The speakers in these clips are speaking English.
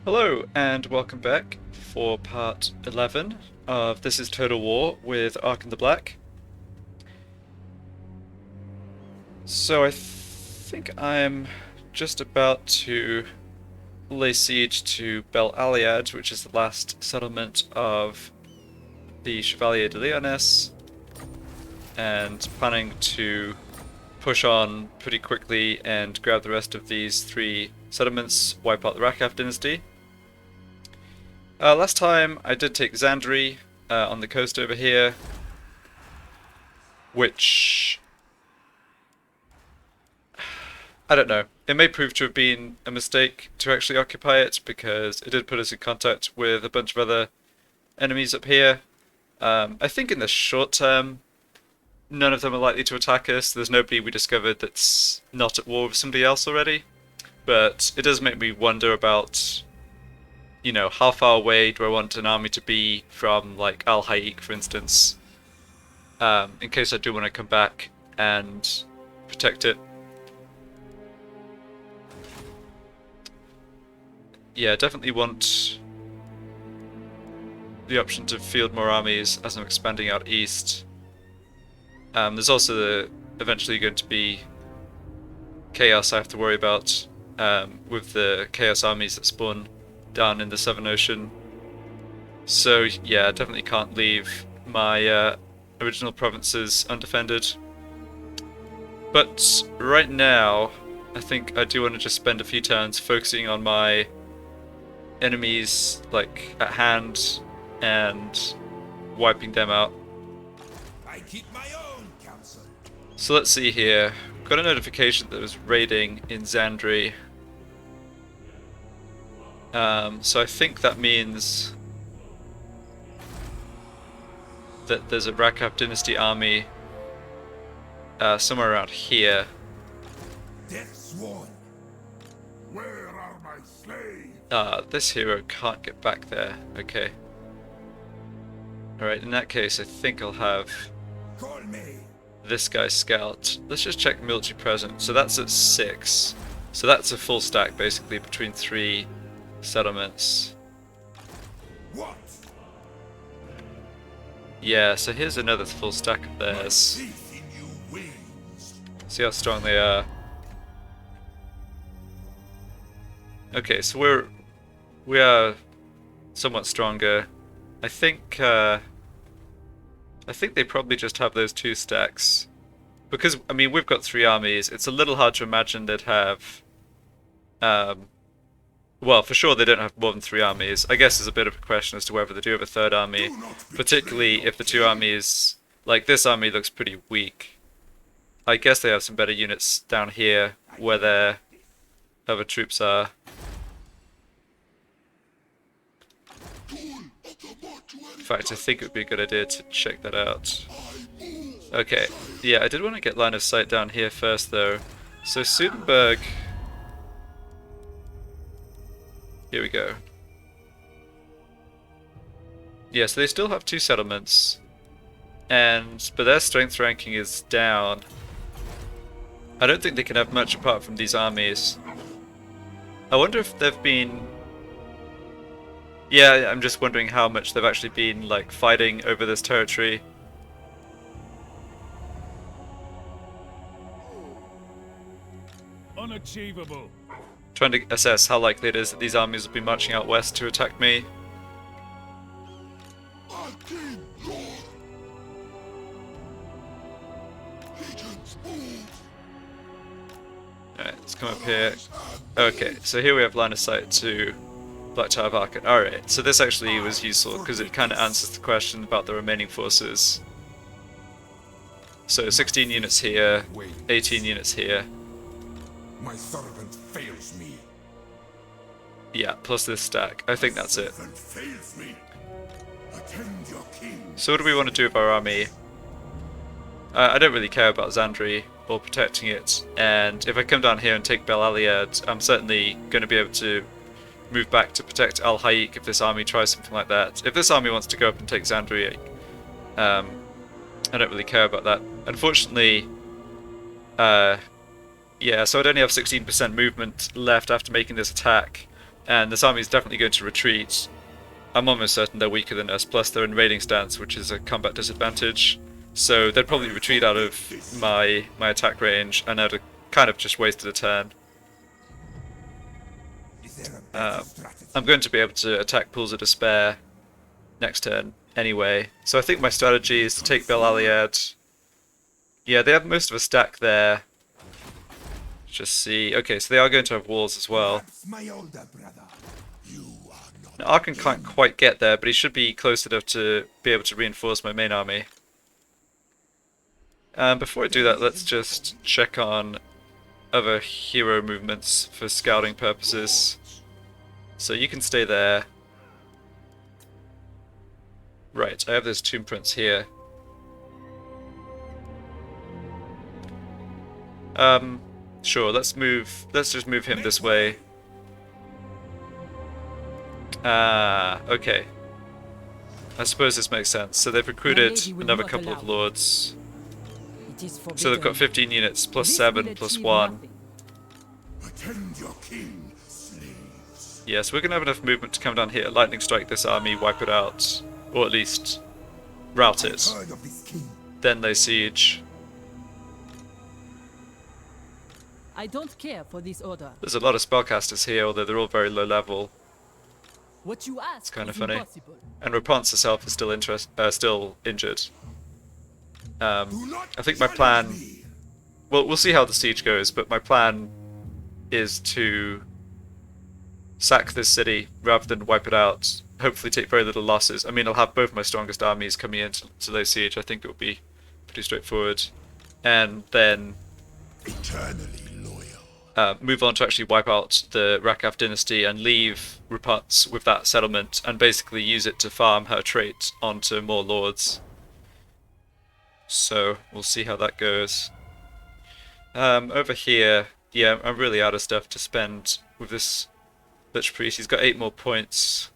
Hello and welcome back for part 11 of This is Total War with Arkhan the Black. So I think I'm just about to lay siege to Bel Aliad, which is the last settlement of the Chevalier de Lyonesse, and planning to push on pretty quickly and grab the rest of these three settlements, wipe out the Rakaf dynasty. Last time I did take Zandri on the coast over here, which I don't know. It may prove to have been a mistake to actually occupy it because it did put us in contact with a bunch of other enemies up here. I think in the short term, none of them are likely to attack us. There's nobody we discovered that's not at war with somebody else already, but it does make me wonder about, you know, how far away do I want an army to be from, like, Al-Haik, for instance, in case I do want to come back and protect it. Yeah, definitely want the option to field more armies as I'm expanding out east. There's also eventually going to be chaos I have to worry about with the chaos armies that spawn down in the Southern Ocean. So yeah, definitely can't leave my original provinces undefended. But right now, I think I do want to just spend a few turns focusing on my enemies, like, at hand and wiping them out. I keep my own counsel. So let's see here. Got a notification that was raiding in Zandri. So I think that means that there's a Rakaf Dynasty army somewhere around here. Death sworn. Where are my slaves? This hero can't get back there. Okay. Alright, in that case I think I'll have Call me. this guy scout. Let's just check military presence. So that's at 6. So that's a full stack basically between 3 settlements. What? Yeah, so here's another full stack of My theirs. faith in you wanes. See how strong they are. Okay, so we are somewhat stronger. I think they probably just have those 2 stacks. Because, I mean, we've got 3 armies. It's a little hard to imagine they'd have well, for sure they don't have more than 3 armies. I guess there's a bit of a question as to whether they do have a 3rd army, particularly if the 2 armies, like this army looks pretty weak. I guess they have some better units down here where their other troops are. In fact, I think it would be a good idea to check that out. Okay, yeah, I did want to get line of sight down here first though. So Sudenburg... Here we go. Yeah, so they still have 2 settlements, but their strength ranking is down. I don't think they can have much apart from these armies. I wonder if they've been... Yeah, I'm just wondering how much they've actually been, like, fighting over this territory. Unachievable. Trying to assess how likely it is that these armies will be marching out west to attack me. Alright, let's come up here. Okay, so here we have line of sight to Black Tower of Arkhan. Alright, so this actually was useful because it kind of answers the question about the remaining forces. So 16 units here, 18 units here. My servant fails me. Yeah, plus this stack. I think that's it. Servant fails me. Attend your king. So what do we want to do with our army? I don't really care about Zandri or protecting it, and if I come down here and take Bel Aliad, I'm certainly going to be able to move back to protect Al-Haik if this army tries something like that. If this army wants to go up and take Zandri, I don't really care about that. Unfortunately, yeah, so I'd only have 16% movement left after making this attack, and this army is definitely going to retreat. I'm almost certain they're weaker than us, plus they're in raiding stance, which is a combat disadvantage. So they'd probably retreat out of my attack range, and I'd have kind of just wasted a turn. I'm going to be able to attack Pools of Despair next turn anyway. So I think my strategy is to take Bel Aliad. Yeah, they have most of a stack there. Just see. Okay, so they are going to have walls as well. Now, Arkhan can't quite get there, but he should be close enough to be able to reinforce my main army. Before I do that, let's just check on other hero movements for scouting purposes. So you can stay there. Right, I have this Tomb Prince here. Sure, let's just move him this way. Okay. I suppose this makes sense. So they've recruited another couple of lords. So they've got 15 units, plus 7, plus 1. Attend your king, slaves. Yes, we're going to have enough movement to come down here, lightning strike this army, wipe it out. Or at least rout it. Heard of this king. Then lay siege. I don't care for this order. There's a lot of spellcasters here, although they're all very low level. What you ask It's kind of is funny. impossible. And Rapunzel herself is still injured. I think my plan... Well, we'll see how the siege goes, but my plan is to sack this city rather than wipe it out. Hopefully take very little losses. I mean, I'll have both my strongest armies coming in to lay siege. I think it will be pretty straightforward. And then Eternally loyal. move on to actually wipe out the Rakav dynasty and leave Raputz with that settlement and basically use it to farm her trait onto more lords. So we'll see how that goes. Over here, yeah, I'm really out of stuff to spend with this Lich Priest. He's got 8 more points.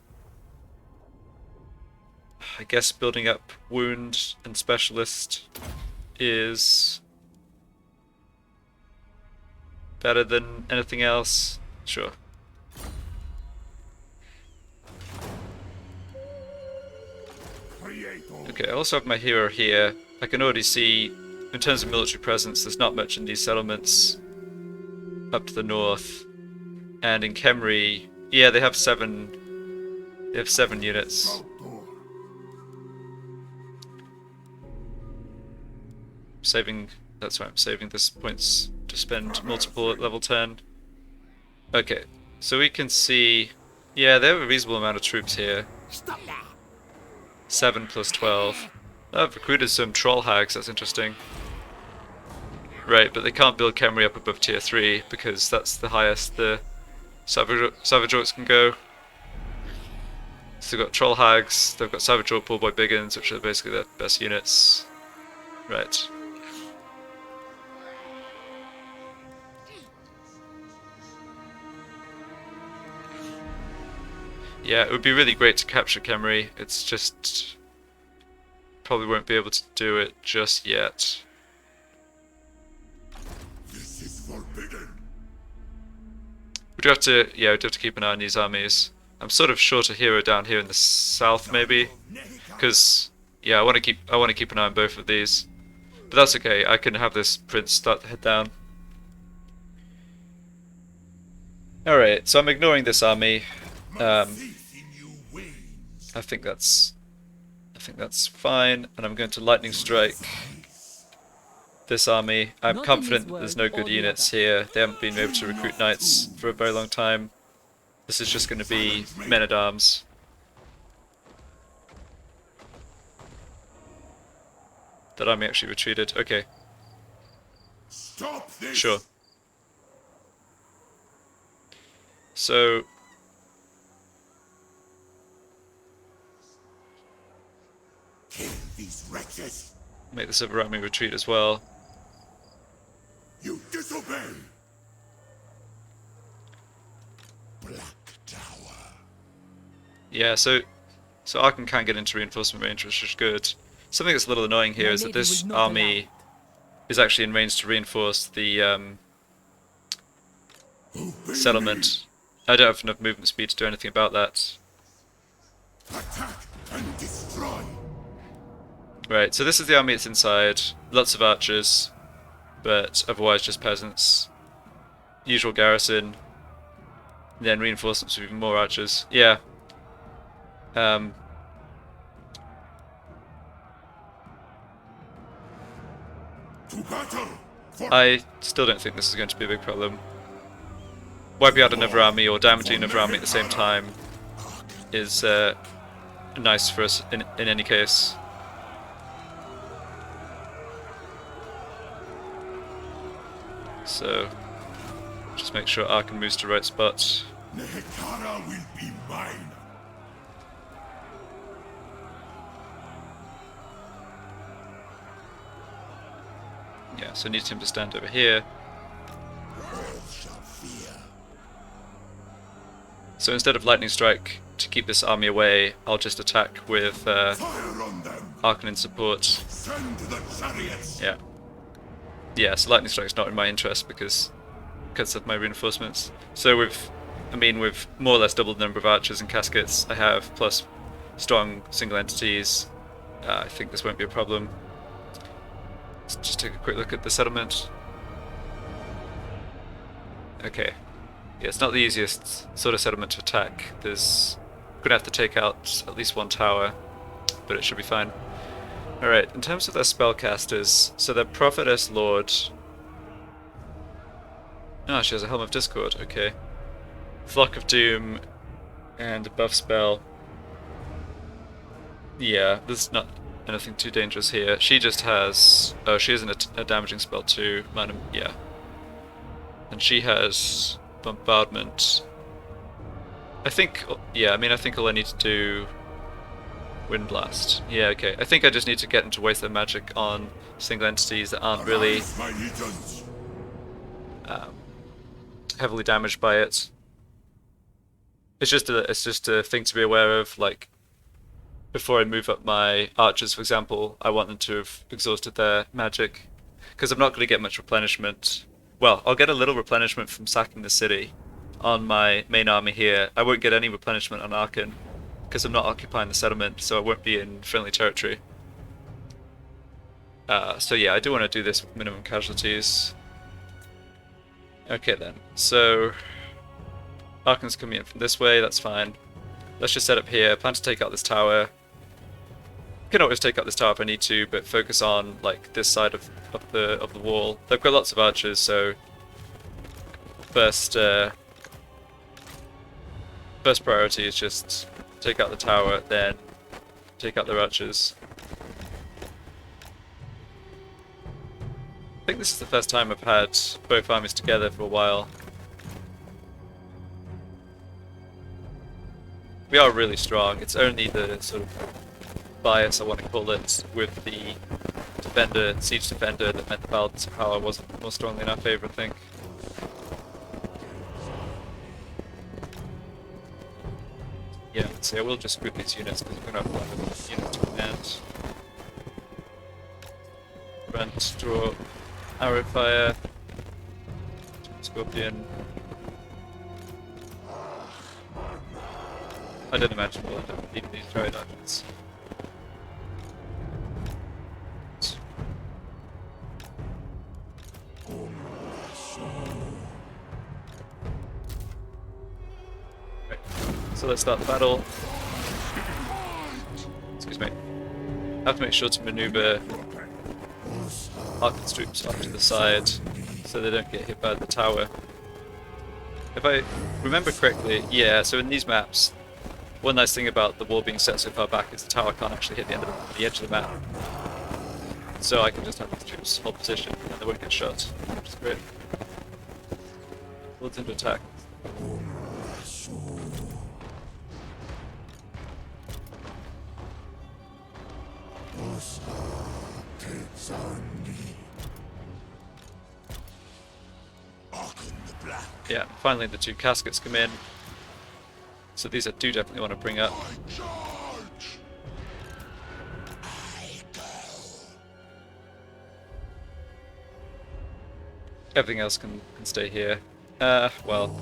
I guess building up Wound and Specialist is better than anything else. Sure. Okay, I also have my hero here. I can already see, in terms of military presence, there's not much in these settlements up to the north. And in Khemri, yeah, they have 7. They have 7 units. That's why I'm saving this points to spend multiple at level 10. Okay, so we can see, yeah, they have a reasonable amount of troops here. 7 plus 12. I've recruited some troll hags, that's interesting. Right, but they can't build Khemri up above tier 3 because that's the highest the Savage Orcs can go. So they've got troll hags, they've got Savage Orc Bullboy Biggins, which are basically their best units. Right. Yeah, it would be really great to capture Khemri. It's just... probably won't be able to do it just yet. This is forbidden. We'd have to, yeah, we'd have to keep an eye on these armies. I'm sort of short a hero down here in the south, maybe, because yeah, I want to keep an eye on both of these. But that's okay. I can have this prince start to head down. All right, so I'm ignoring this army. I think that's fine, and I'm going to lightning strike this army. I'm confident that there's no good units here. They haven't been able to recruit knights for a very long time. This is just going to be men-at-arms. That army actually retreated. Okay. Stop this. Sure. So... Kill these wretches. make this other army retreat as well. You disobey. Black Tower. Yeah, so Arkhan can get into reinforcement range, which is good. Something that's a little annoying here is that this army is actually in range to reinforce the settlement, I don't have enough movement speed to do anything about that. Attack and destroy. Right, so this is the army that's inside. Lots of archers, but otherwise just peasants. Usual garrison. Then reinforcements with even more archers. Yeah. To battle. For I still don't think this is going to be a big problem. Wiping out another army or damaging another army at the same time is nice for us in any case. So, just make sure Arkhan moves to the right spot. Nehekara will be mine. Yeah, so I need him to stand over here. Earth shall fear. So instead of lightning strike to keep this army away, I'll just attack with Fire on them. Arkhan in support. Send the chariots. Yeah. Yeah, so lightning strike's not in my interest because of my reinforcements. So with more or less double the number of archers and caskets I have, plus strong single entities, I think this won't be a problem. Let's just take a quick look at the settlement. Okay. Yeah, it's not the easiest sort of settlement to attack. There's gonna have to take out at least one tower, but it should be fine. Alright, in terms of their spellcasters, so their Prophetess Lord. Oh, she has a Helm of Discord, okay. Flock of Doom and a buff spell. Yeah, there's not anything too dangerous here. She just has... Oh, she has a damaging spell too. Yeah. And she has Bombardment. I think... Yeah, I think all I need to do... Wind Blast. Yeah, okay. I think I just need to get them to waste their magic on single entities that aren't really Arise, my legions. heavily damaged by it. It's just a thing to be aware of. Like, before I move up my archers, for example, I want them to have exhausted their magic, because I'm not going to get much replenishment. Well, I'll get a little replenishment from sacking the city on my main army here. I won't get any replenishment on Arkhan, because I'm not occupying the settlement, so I won't be in friendly territory. So yeah, I do want to do this with minimum casualties. Okay then, so Arkhan's coming in from this way, that's fine. Let's just set up here, plan to take out this tower. Can always take out this tower if I need to, but focus on like this side of the wall. They've got lots of archers, so first priority is just take out the tower, then take out their archers. I think this is the first time I've had both armies together for a while. We are really strong. It's only the sort of bias, I want to call it, with the siege defender that meant the balance of power wasn't more strongly in our favour, I think. Yeah, so I will just group these units because we're going to have one unit to command. Brent, draw arrow fire, Scorpion. I don't imagine we'll end up needing these giant archers. Right. So let's start the battle. Excuse me. I have to make sure to maneuver Arkhan's troops off to the side so they don't get hit by the tower. If I remember correctly, yeah, so in these maps, one nice thing about the wall being set so far back is the tower can't actually hit the edge of the map. So I can just have these troops hold position and they won't get shot, which is great. Builds into attack. Yeah, finally the two caskets come in. So these I do definitely want to bring up. Everything else can stay here. Well,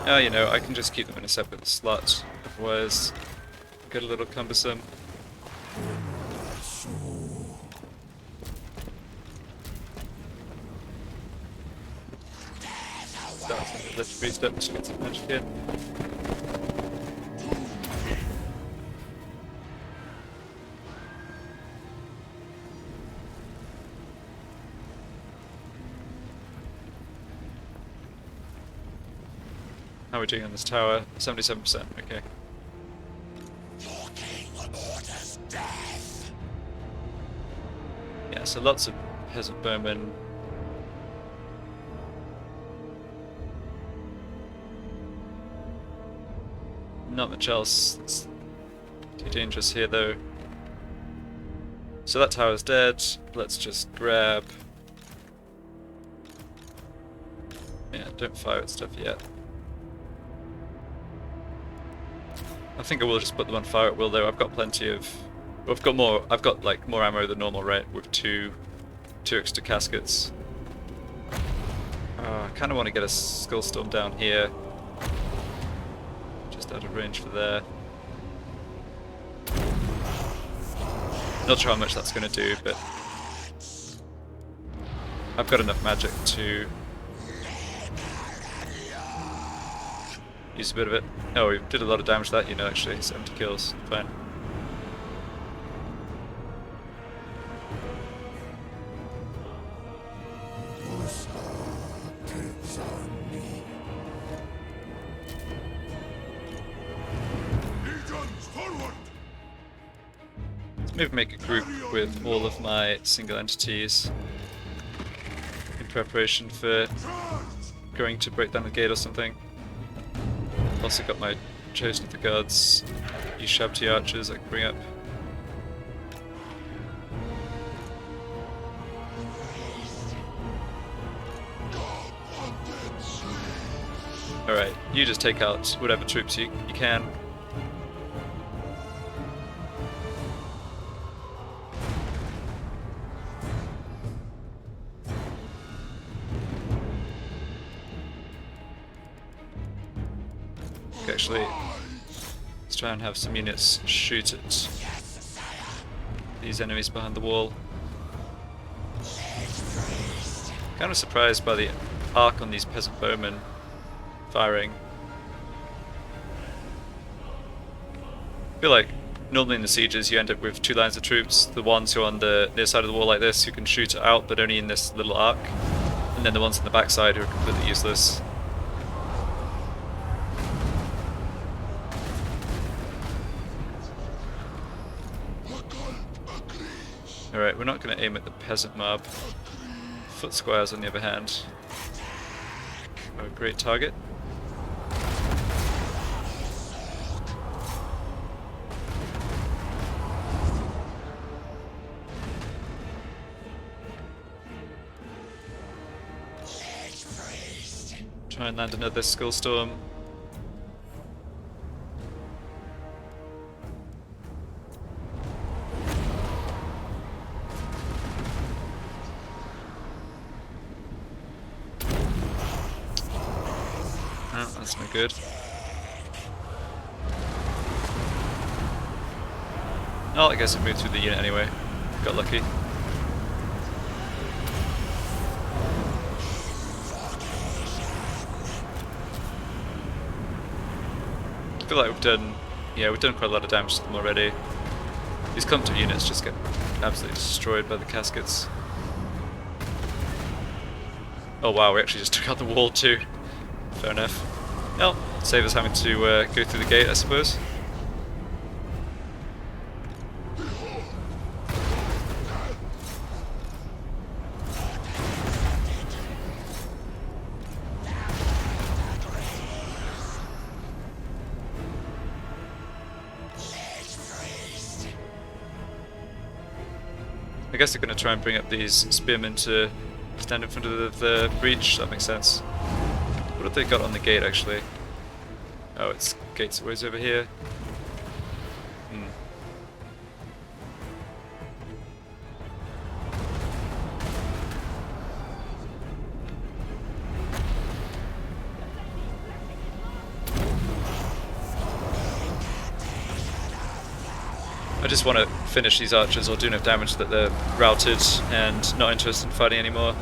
Oh, you know, I can just keep them in a separate slot, otherwise get a little cumbersome. Let's boost up to get some magic in. How are we doing on this tower? 77%, okay. Your king orders death. Yeah, so lots of peasant bowmen. Not much else that's too dangerous here though. So that tower's dead. Let's just grab... Yeah, don't fire at stuff yet. I think I will just put them on fire at will though. I've got plenty of... Well, I've got like more ammo than normal, right? With two extra caskets. I kind of want to get a Skullstorm down here. Just out of range for there. Not sure how much that's going to do, but I've got enough magic to use a bit of it. Oh, we did a lot of damage to that unit actually, 70 kills, fine. Maybe make a group with all of my single entities in preparation for going to break down the gate or something. Also got my Chosen of the Gods, Ushabti archers I can bring up. Alright, you just take out whatever troops you can. Actually, let's try and have some units shoot at these enemies behind the wall. Kind of surprised by the arc on these peasant bowmen firing. I feel like normally in the sieges you end up with two lines of troops, the ones who are on the near side of the wall like this who can shoot it out but only in this little arc, and then the ones on the back side who are completely useless. Alright, we're not going to aim at the peasant mob. Foot squires, on the other hand, are a great target. Try and land another Skullstorm. That's no good. Oh, I guess it moved through the unit anyway. Got lucky. I feel like we've done quite a lot of damage to them already. These comfort units just get absolutely destroyed by the caskets. Oh wow, we actually just took out the wall too. Fair enough. Well, save us having to go through the gate, I suppose. I guess they're going to try and bring up these spearmen to stand in front of the breach. That makes sense. What have they got on the gate actually? Oh, it's gates always over here. just want to finish these archers or do enough damage that they're routed and not interested in fighting anymore.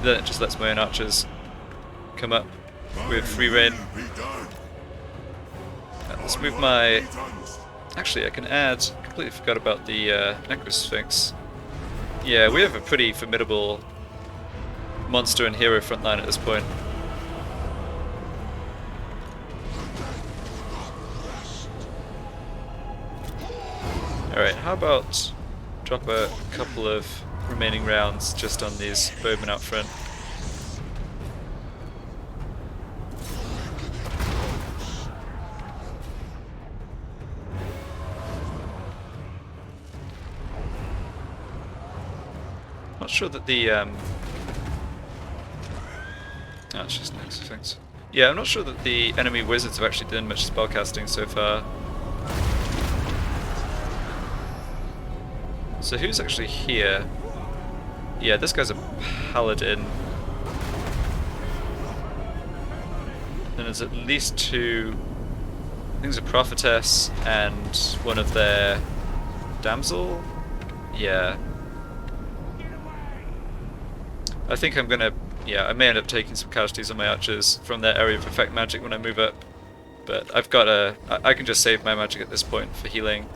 Then it just lets my own archers come up with free reign. Let's move my... Actually, I can add... Completely forgot about the Necrosphinx. Yeah, we have a pretty formidable monster and hero frontline at this point. Alright, how about drop a couple of remaining rounds just on these bowmen out front. Not sure that the oh, it's just nice things. Yeah, I'm not sure that the enemy wizards have actually done much spellcasting so far. So who's actually here? Yeah, this guy's a paladin. And there's at least two... I think there's a prophetess and one of their... damsel? Yeah. I think I'm gonna... yeah, I may end up taking some casualties on my archers from their area of effect magic when I move up. But I've got a... I can just save my magic at this point for healing.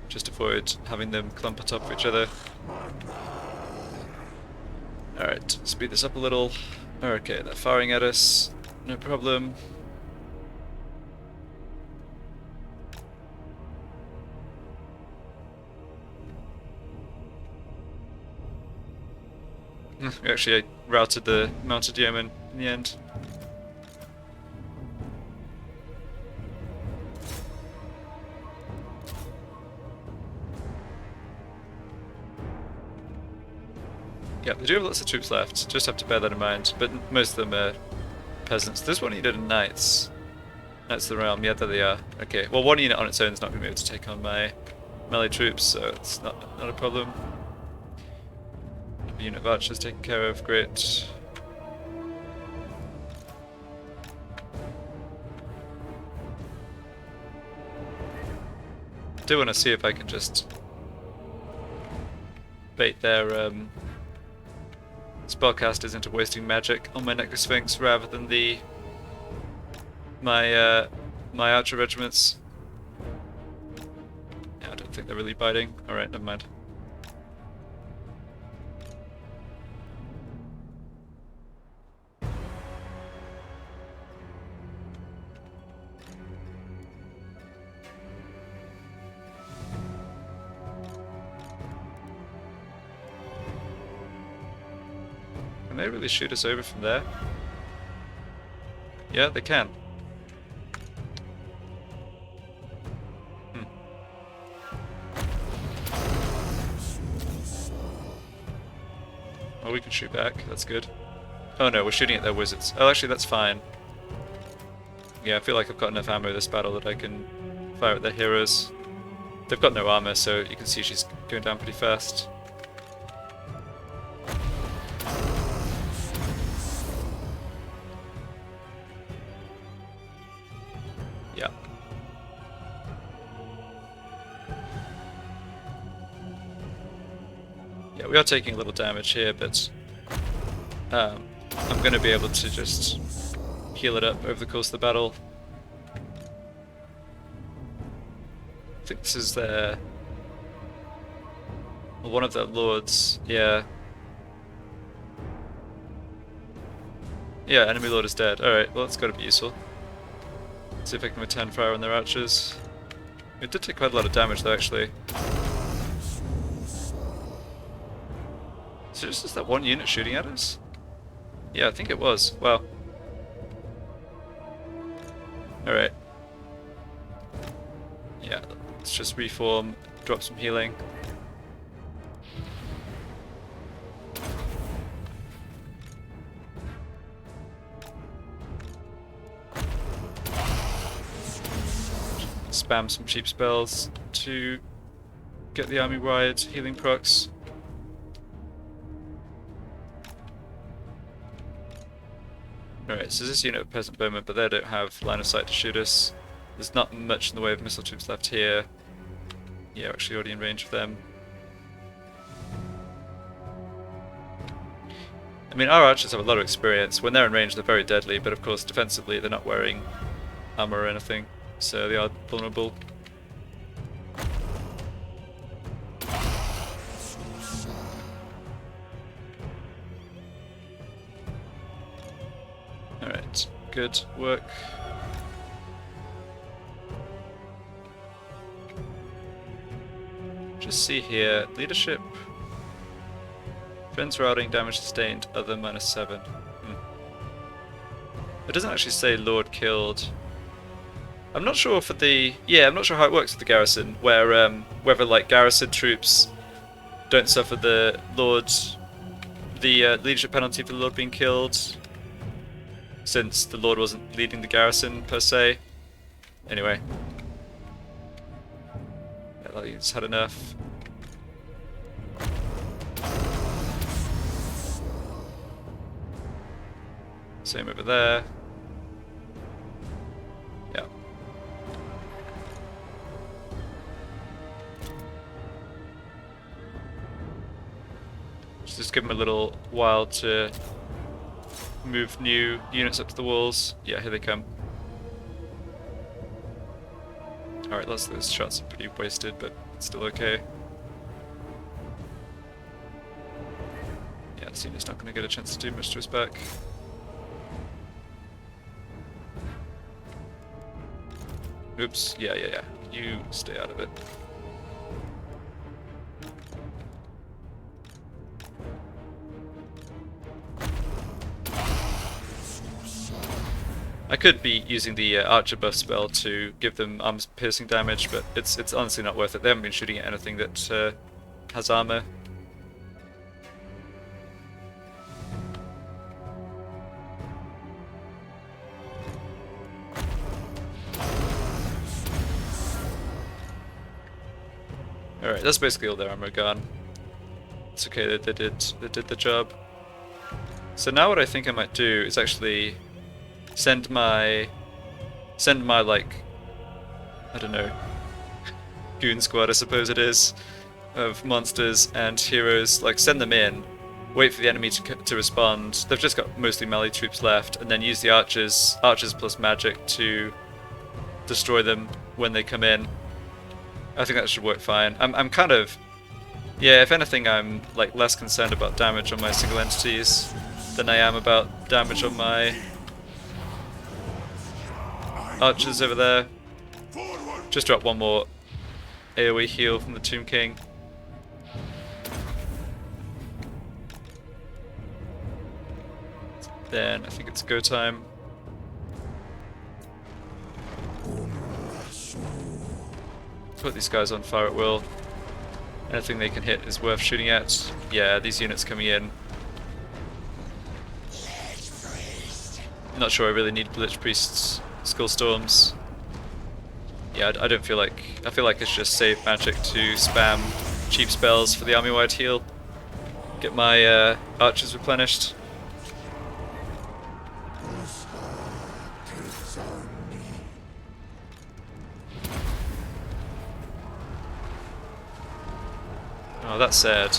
Just avoid having them clump on top of each other. Alright, speed this up a little. Okay, they're firing at us. No problem. Actually, I routed the mounted yeoman in the end. Yeah, they do have lots of troops left, just have to bear that in mind, but most of them are peasants. This one needed knights. Knights of the Realm, yeah, there they are. Okay, well one unit on its own is not going to be able to take on my melee troops, so it's not a problem. The unit of archers taken care of, great. I do want to see if I can just bait their spellcasters into wasting magic on my Necrosphinx rather than my archer regiments. Yeah, I don't think they're really biting. Alright, never mind. Can they really shoot us over from there? Yeah, they can. Oh, we can shoot back. That's good. Oh no, we're shooting at their wizards. Oh, actually, that's fine. Yeah, I feel like I've got enough ammo this battle that I can fire at their heroes. They've got no armor, so you can see she's going down pretty fast. Yeah. Yeah, we are taking a little damage here, but I'm going to be able to just heal it up over the course of the battle. I think this is their... well, one of their lords, yeah. Yeah, enemy lord is dead. Alright, well that's got to be useful. See if I can return fire on their archers. It did take quite a lot of damage though, actually. So just that one unit shooting at us? Yeah, I think it was. Wow. Alright. Yeah, let's just reform, drop some healing. Spam some cheap spells to get the army wired healing procs. Alright, so this unit of peasant bowmen, but they don't have line of sight to shoot us. There's not much in the way of missile troops left here. Yeah, we're actually already in range of them. I mean, our archers have a lot of experience. When they're in range, they're very deadly, but of course, defensively, they're not wearing armor or anything, so they are vulnerable. Alright, good work. Just see here, leadership. Friends routing, damage sustained, other -7. It doesn't actually say Lord killed. I'm not sure for the... Yeah, I'm not sure how it works with the garrison, where whether like garrison troops don't suffer the Lord... the leadership penalty for the Lord being killed, since the Lord wasn't leading the garrison per se. Anyway. Yeah, he's had enough. Same over there. Yeah. Just give him a little while to move new units up to the walls. Yeah, here they come. Alright, lots of those shots are pretty wasted, but it's still okay. Yeah, this unit's not going to get a chance to do much to us back. Oops, yeah. You stay out of it. I could be using the archer buff spell to give them armor piercing damage, but it's honestly not worth it. They haven't been shooting at anything that has armor. Alright, that's basically all their armor gone. It's okay, they did the job. So now what I think I might do is actually send my like, I don't know, goon squad I suppose it is, of monsters and heroes, like send them in, wait for the enemy to respond. They've just got mostly melee troops left, and then use the archers plus magic to destroy them when they come in. I think that should work fine. I'm kind of... Yeah, if anything, I'm like less concerned about damage on my single entities than I am about damage on my archers over there. Just drop one more AoE heal from the Tomb King. Then I think it's go time. Put these guys on fire at will. Anything they can hit is worth shooting at. Yeah, these units coming in. Not sure I really need Lich Priest's Skull Storms. Yeah, I don't feel like... I feel like it's just save magic to spam cheap spells for the army-wide heal. Get my archers replenished. Oh, that's sad.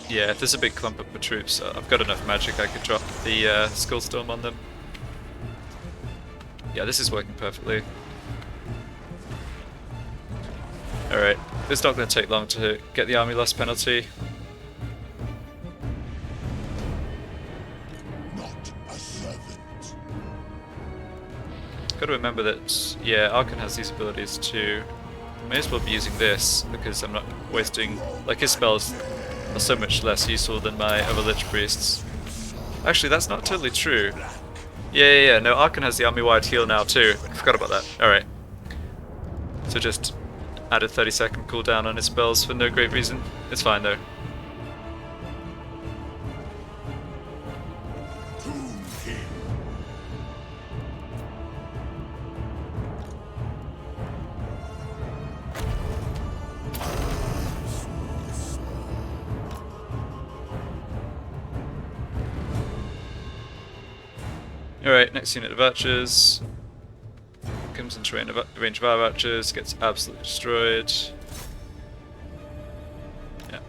Yeah, if there's a big clump of my troops, I've got enough magic I could drop the Skullstorm on them. Yeah, this is working perfectly. Alright, it's not going to take long to get the army loss penalty. Not a servant. Got to remember that, yeah, Arkhan has these abilities too. May as well be using this, because I'm not wasting... Like, his spells are so much less useful than my other Lich Priests. Actually, that's not totally true. Yeah, no, Arkhan has the army-wide heal now too. I forgot about that. Alright. So just add a 30-second cooldown on his spells for no great reason. It's fine though. Tomb King. Alright, next unit of archers. Comes into range of our archers, gets absolutely destroyed. Yeah.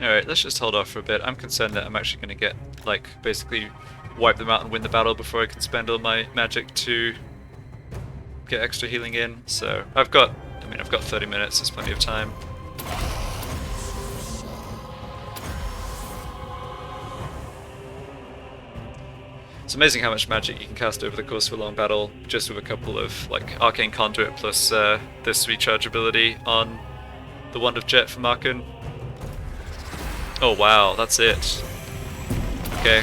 Alright, let's just hold off for a bit. I'm concerned that I'm actually going to get, like, basically wipe them out and win the battle before I can spend all my magic to get extra healing in. So I've got 30 minutes, there's plenty of time. It's amazing how much magic you can cast over the course of a long battle just with a couple of, like, Arcane Conduit plus this recharge ability on the Wand of Jet from Arkhan. Oh wow, that's it. Okay.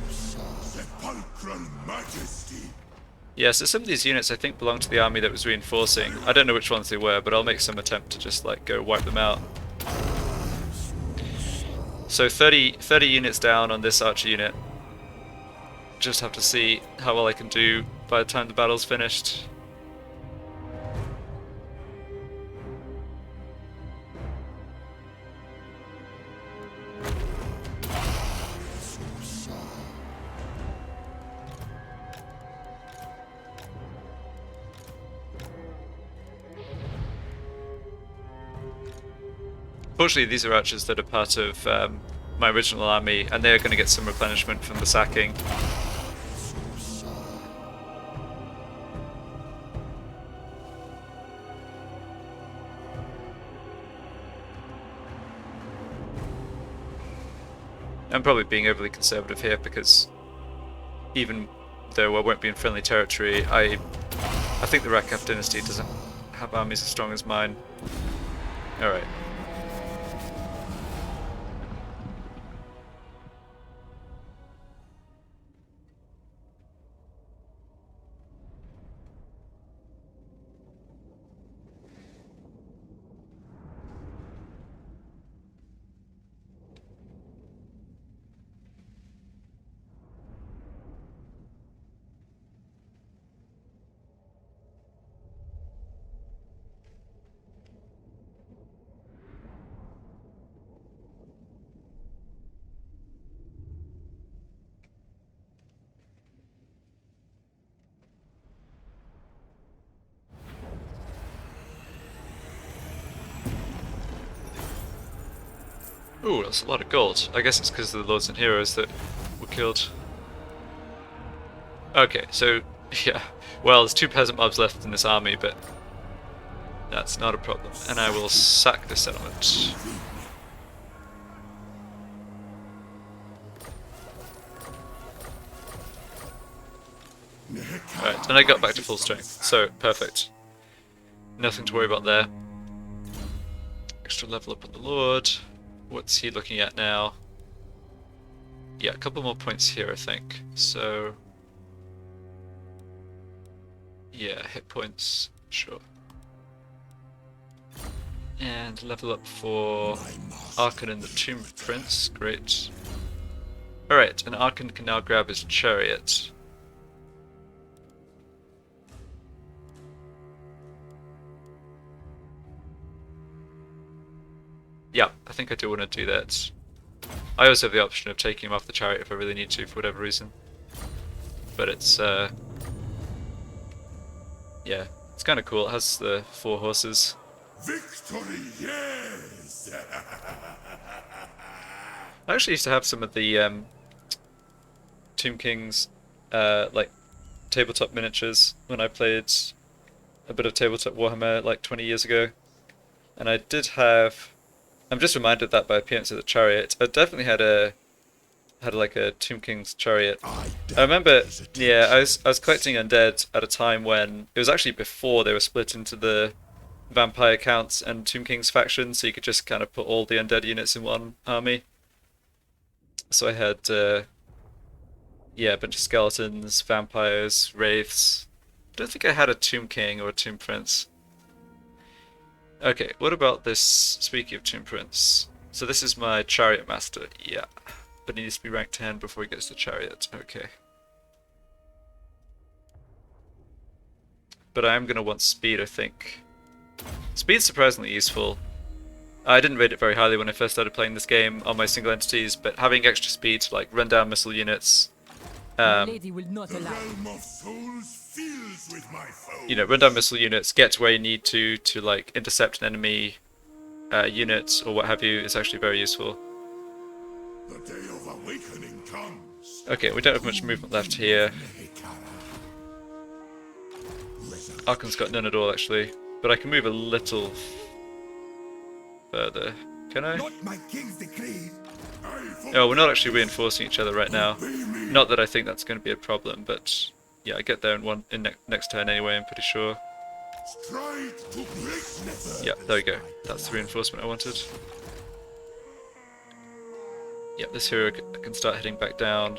Sepulchral majesty. Yeah, so some of these units I think belong to the army that was reinforcing. I don't know which ones they were, but I'll make some attempt to just like go wipe them out. So 30 units down on this archer unit. Just have to see how well I can do by the time the battle's finished. Fortunately, these are archers that are part of my original army, and they are going to get some replenishment from the sacking. I'm probably being overly conservative here because even though I won't be in friendly territory, I think the Rakaf dynasty doesn't have armies as strong as mine. Alright. Ooh, that's a lot of gold. I guess it's because of the Lords and Heroes that were killed. Okay, so, yeah. Well, there's 2 peasant mobs left in this army, but that's not a problem. And I will sack this settlement. Alright, and I got back to full strength, so perfect. Nothing to worry about there. Extra level up on the Lord. What's he looking at now? Yeah, a couple more points here, I think. So, yeah, hit points, sure. And level up for Arkhan and the Tomb Prince, great. Alright, and Arkhan can now grab his chariot. Yeah, I think I do want to do that. I also have the option of taking him off the chariot if I really need to for whatever reason. But it's, yeah, it's kind of cool. It has the 4 horses. Victory, yes! I actually used to have some of the Tomb King's like tabletop miniatures when I played a bit of tabletop Warhammer like 20 years ago, and I did have. I'm just reminded of that by appearance of the chariot. I definitely had like a Tomb King's chariot. I remember, yeah, I was collecting undead at a time when it was actually before they were split into the vampire counts and Tomb King's faction, so you could just kind of put all the undead units in one army. So I had, yeah, a bunch of skeletons, vampires, wraiths. I don't think I had a Tomb King or a Tomb Prince. Okay, what about this? Speaking of Tomb Prince, so this is my chariot master. Yeah, but he needs to be rank 10 before he gets the chariot. Okay. But I am going to want speed, I think. Speed's surprisingly useful. I didn't rate it very highly when I first started playing this game on my single entities, but having extra speed to like run down missile units, My lady will not The allow. realm of souls fills with my foes. you know, run down missile units, get to where you need to like intercept an enemy unit or what have you, is actually very useful. The day of awakening comes. Okay, we don't have much movement left here. Arkhan's got none at all actually, but I can move a little further. Can I? Not my king's decree. Oh, we're not actually reinforcing each other right now. Not that I think that's going to be a problem, but yeah, I get there in next turn anyway, I'm pretty sure. Stride to greatness. Yeah, there we go. That's the reinforcement I wanted. Yeah, this hero can start heading back down.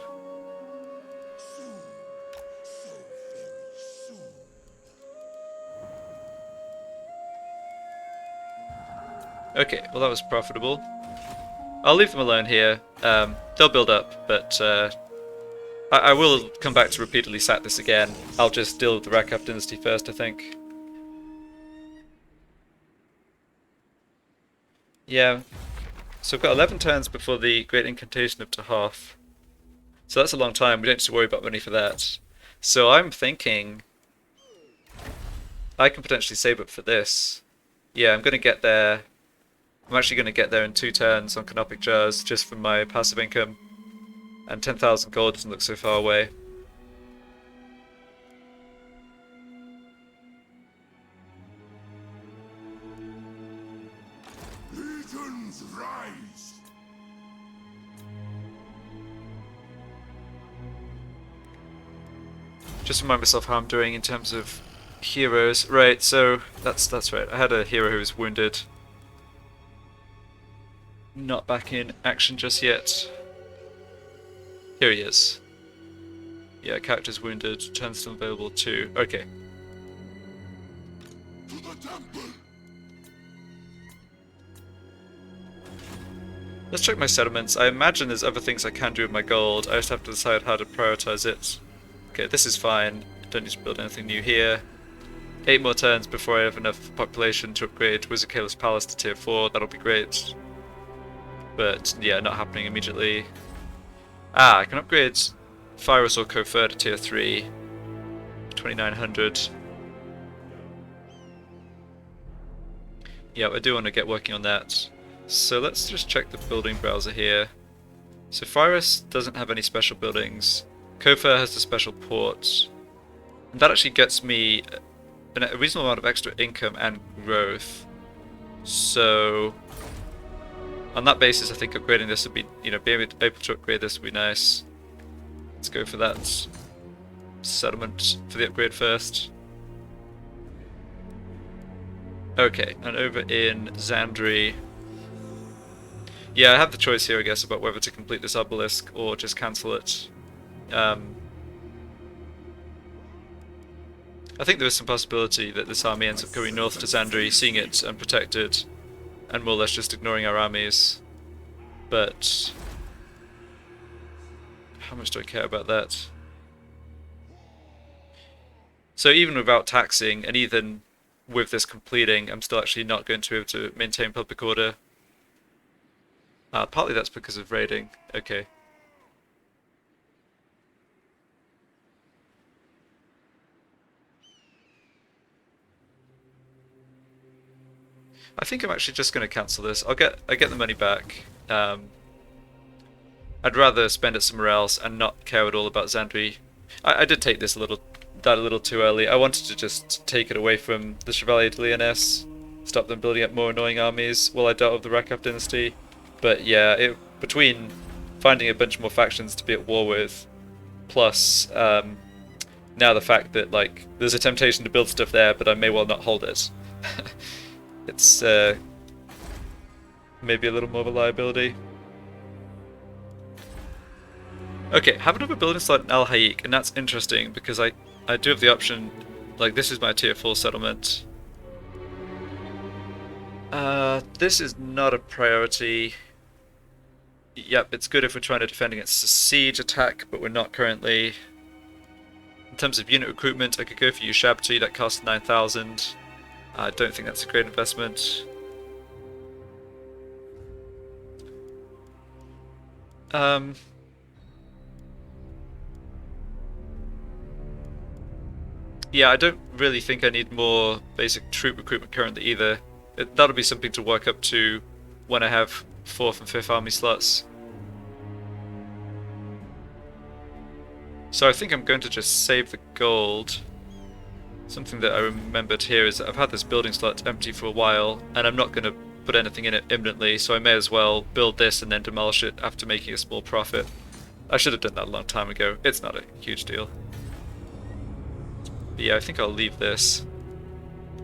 Okay, well that was profitable. I'll leave them alone here. They'll build up, but I will come back to repeatedly sack this again. I'll just deal with the Rakaf dynasty first, I think. Yeah, so we've got 11 turns before the Great Incantation of Tahoth. So that's a long time, we don't need to worry about money for that. So I'm thinking I can potentially save up for this. Yeah, I'm going to get there. I'm actually going to get there in 2 turns on Canopic Jars just from my passive income. And 10,000 gold doesn't look so far away. Legions rise. Just remind myself how I'm doing in terms of heroes. Right, so that's right. I had a hero who was wounded. Not back in action just yet. Here he is. Yeah, character's wounded, turn still available too. Okay. To the temple. Let's check my settlements. I imagine there's other things I can do with my gold. I just have to decide how to prioritize it. Okay, this is fine. Don't need to build anything new here. 8 more turns before I have enough population to upgrade Wizard Kaila's Palace to tier 4. That'll be great. But yeah, not happening immediately. I can upgrade Pyrus or Kofur to tier 3. 2900. Yeah, I do want to get working on that. So let's just check the building browser here. So Pyrus doesn't have any special buildings. Kofur has the special port. And that actually gets me a reasonable amount of extra income and growth. So on that basis, I think upgrading this would be, being able to upgrade this would be nice. Let's go for that settlement for the upgrade first. Okay, and over in Zandri. Yeah, I have the choice here, I guess, about whether to complete this obelisk or just cancel it. I think there is some possibility that this army ends up going north to Zandri, seeing it unprotected, and more or less just ignoring our armies. But how much do I care about that? So even without taxing, and even with this completing, I'm still actually not going to be able to maintain public order. Partly that's because of raiding. Okay. I think I'm actually just going to cancel this. I get the money back. I'd rather spend it somewhere else and not care at all about Zandri. I did take this a little too early. I wanted to just take it away from the Chevalier de Lyonesse, stop them building up more annoying armies while I dealt with the Rakaf dynasty. But yeah, between finding a bunch more factions to be at war with, plus now the fact that like there's a temptation to build stuff there, but I may well not hold it. It's maybe a little more of a liability. Okay, have another building slot in Al Haik, and that's interesting because I do have the option, like this is my tier 4 settlement. This is not a priority. Yep, it's good if we're trying to defend against a siege attack, but we're not currently. In terms of unit recruitment, I could go for Ushabti, that costs 9,000. I don't think that's a great investment. Yeah, I don't really think I need more basic troop recruitment currently either. That'll be something to work up to when I have 4th and 5th army slots. So I think I'm going to just save the gold. Something that I remembered here is that I've had this building slot empty for a while, and I'm not going to put anything in it imminently, so I may as well build this and then demolish it after making a small profit. I should have done that a long time ago. It's not a huge deal. But yeah, I think I'll leave this.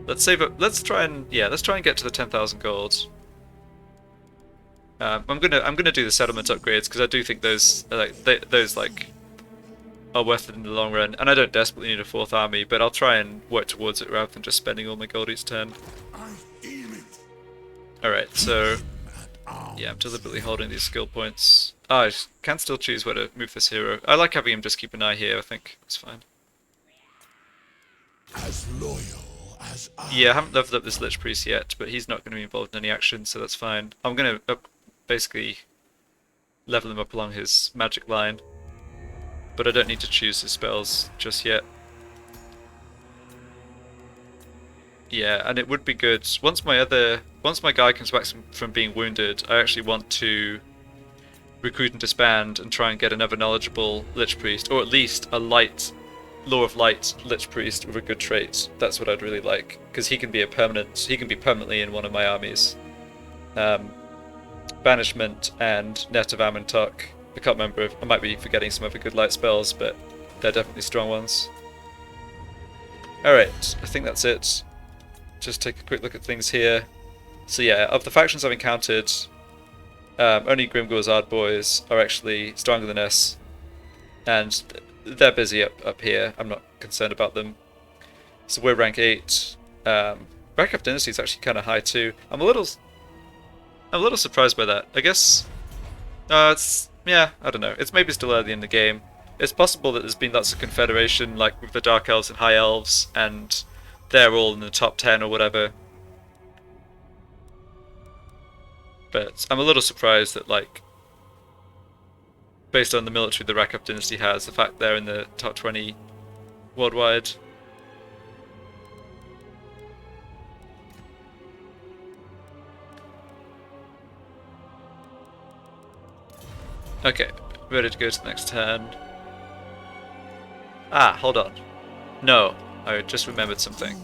Let's save it. Let's try and get to the 10,000 gold. I'm gonna do the settlement upgrades because I do think those are worth it in the long run, and I don't desperately need a 4th army, but I'll try and work towards it rather than just spending all my gold each turn. Alright, so yeah, I'm deliberately holding these skill points. I can still choose where to move this hero. I like having him just keep an eye here, I think it's fine. As loyal as I. Yeah, I haven't leveled up this Lich Priest yet, but he's not going to be involved in any action, so that's fine. I'm going to basically level him up along his magic line, but I don't need to choose his spells just yet. Yeah, and it would be good once my guy comes back from being wounded. I actually want to recruit and disband and try and get another knowledgeable Lich Priest, or at least a Law of Light Lich Priest with a good trait. That's what I'd really like, because he can be permanently in one of my armies. Banishment and Net of Amontok. I can't remember if I might be forgetting some other good light spells, but they're definitely strong ones. Alright, I think that's it. Just take a quick look at things here. So yeah, of the factions I've encountered, only Grimgor's Ardboys are actually stronger than us, and they're busy up here. I'm not concerned about them. So we're rank 8. Rakaf Dynasty is actually kind of high too. I'm a little surprised by that. I guess yeah, I don't know. It's maybe still early in the game. It's possible that there's been lots of confederation, like with the Dark Elves and High Elves, and they're all in the top 10 or whatever. But I'm a little surprised that, like, based on the military the Rakaf Dynasty has, the fact they're in the top 20 worldwide. Okay, ready to go to the next turn. Ah, hold on. No, I just remembered something.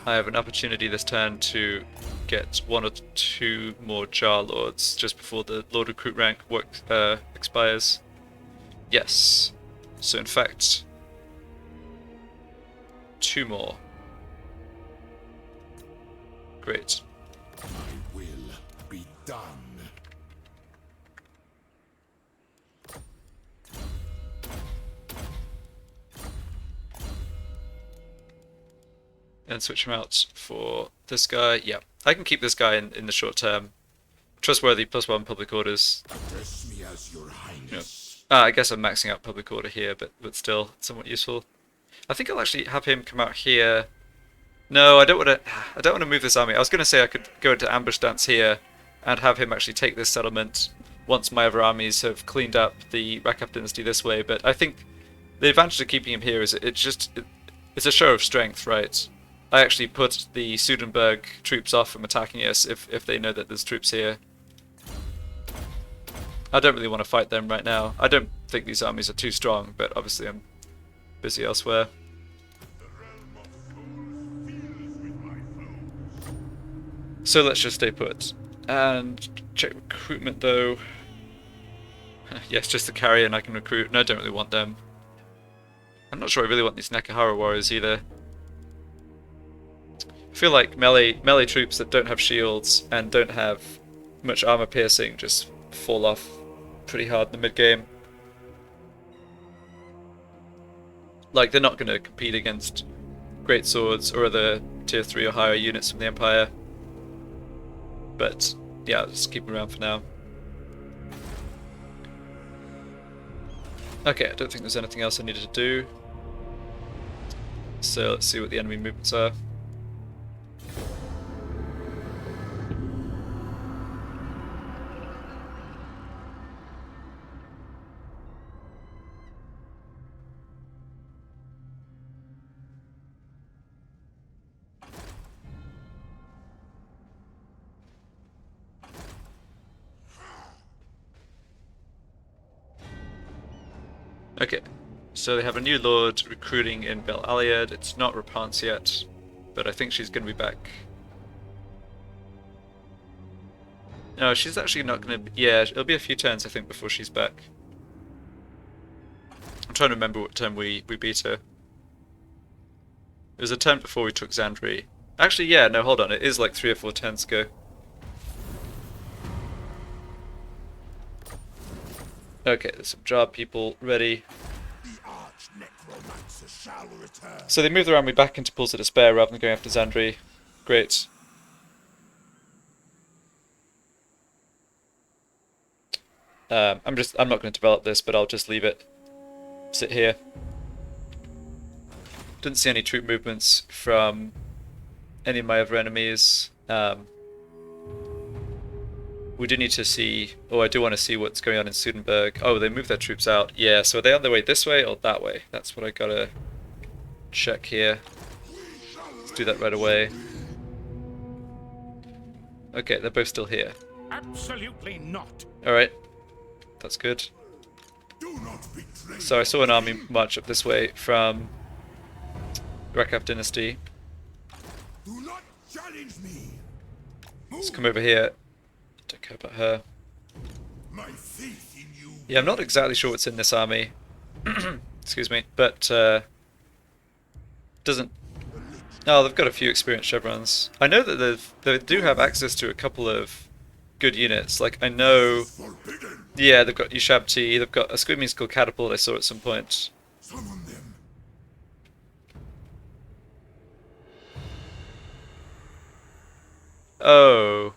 I have an opportunity this turn to get 1 or 2 more Jar Lords just before the Lord Recruit rank expires. Yes. So in fact, 2 more. Great. My will be done. And switch him out for this guy. Yeah, I can keep this guy in the short term. Trustworthy, +1 public orders. Address me as your highness. I guess I'm maxing out public order here, but still somewhat useful. I think I'll actually have him come out here. No, I don't want to move this army. I was going to say I could go into ambush stance here and have him actually take this settlement once my other armies have cleaned up the Rakaf Dynasty this way. But I think the advantage of keeping him here is it's a show of strength, right? I actually put the Sudenburg troops off from attacking us if they know that there's troops here. I don't really want to fight them right now. I don't think these armies are too strong, but obviously I'm busy elsewhere. So let's just stay put. And check recruitment though. Yes, just the carrier and I can recruit. No, I don't really want them. I'm not sure I really want these Nekahara warriors either. I feel like melee troops that don't have shields and don't have much armor piercing just fall off pretty hard in the mid game. Like, they're not going to compete against great swords or other tier 3 or higher units from the Empire. But yeah, I'll just keep them around for now. Okay, I don't think there's anything else I needed to do. So let's see what the enemy movements are. Okay, so they have a new lord recruiting in Bel Aliad. It's not Rapance yet, but I think she's going to be back. No, she's actually not going to be... Yeah, it'll be a few turns, I think, before she's back. I'm trying to remember what turn we beat her. It was a turn before we took Zandri. Actually, yeah, no, hold on. It is like 3 or 4 turns ago. Okay, there's some job people ready. So they moved the army back into Pools of Despair rather than going after Zandri. Great. I'm not going to develop this, but I'll just leave it sit here. Didn't see any troop movements from any of my other enemies. We do need to see, oh, I do want to see what's going on in Sudenburg. Oh, they moved their troops out. Yeah, so are they on their way this way or that way? That's what I gotta check here. Let's do that right away. Okay, they're both still here. Absolutely not. Alright, that's good. So I saw an army march up this way from Rakav Dynasty. Do not challenge me. Let's come over here. Don't care about her. My faith in you. Yeah, I'm not exactly sure what's in this army. Excuse me, but doesn't. Oh, they've got a few experienced chevrons. I know that they do have access to a couple of good units. Like I know, yeah, they've got Ushabti. They've got a screaming skull catapult. I saw at some point. Summon them. Oh.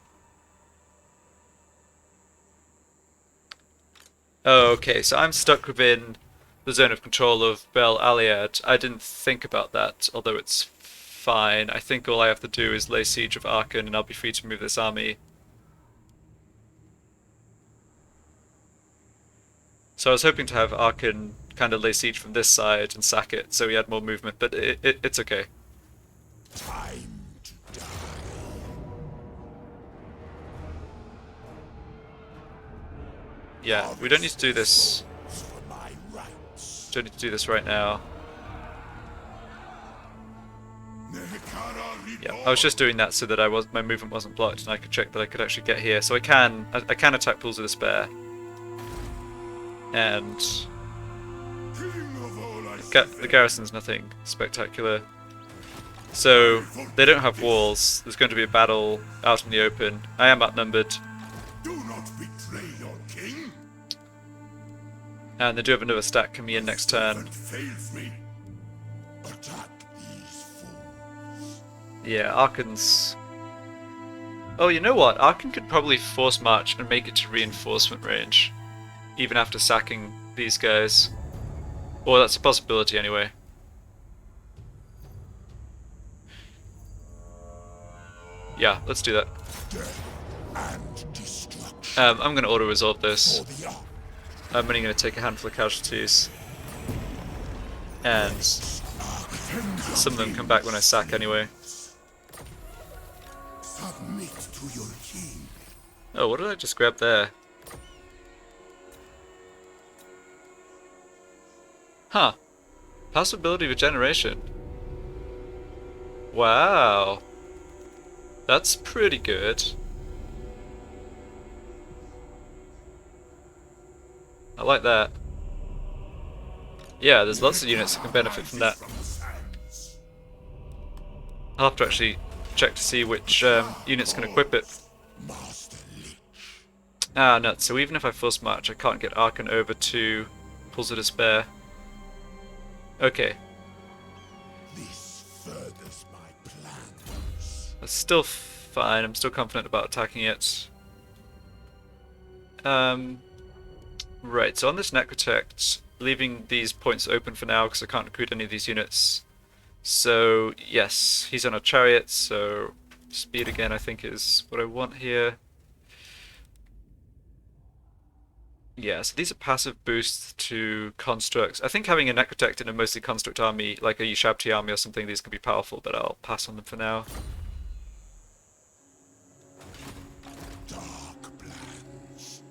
Oh, okay, so I'm stuck within the zone of control of Bel Aliad. I didn't think about that, although it's fine. I think all I have to do is lay siege of Arkhan and I'll be free to move this army. So I was hoping to have Arkhan kind of lay siege from this side and sack it so we had more movement, but it's okay. Time to die. Yeah, we don't need to do this. For my rights. Don't need to do this right now. Yeah, I was just doing that so that my movement wasn't blocked and I could check that I could actually get here. So I can attack Pools of Despair. And the garrison's nothing spectacular. So they don't have walls. There's going to be a battle out in the open. I am outnumbered. Do not betray your king. And they do have another stack coming in next turn. That fails me. Attack these fools. Yeah, Arkhan's... Oh, you know what? Arkhan could probably force march and make it to reinforcement range. Even after sacking these guys. Or that's a possibility anyway. Yeah, let's do that. Death and destruction. I'm going to auto-resolve this. For the ark. I'm only going to take a handful of casualties. And some of them come back when I sack anyway. to your king. Oh, what did I just grab there? Huh. Possibility regeneration. Wow. That's pretty good. I like that. Yeah, there's lots of units that can benefit from that. I'll have to actually check to see which units can equip it. Ah, nuts. So even if I force march, I can't get Arkhan over to Pools of Despair. Okay. This furthers my plans. That's still fine. I'm still confident about attacking it. Right, so on this Necrotect, leaving these points open for now because I can't recruit any of these units. So, yes, he's on a chariot, so speed again I think is what I want here. Yeah, so these are passive boosts to constructs. I think having a Necrotect in a mostly construct army, like a Ushabti army or something, these can be powerful, but I'll pass on them for now. Dark plans.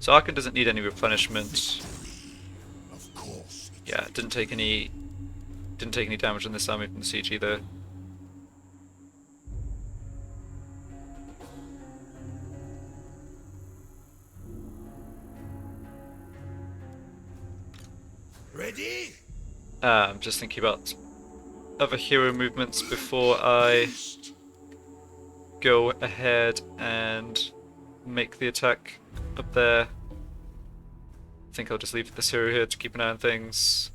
So Arkhan doesn't need any replenishment. Of course. Yeah, didn't take any damage on this army from the siege either. Ready? I'm just thinking about other hero movements before I go ahead and make the attack up there. I think I'll just leave this hero here to keep an eye on things.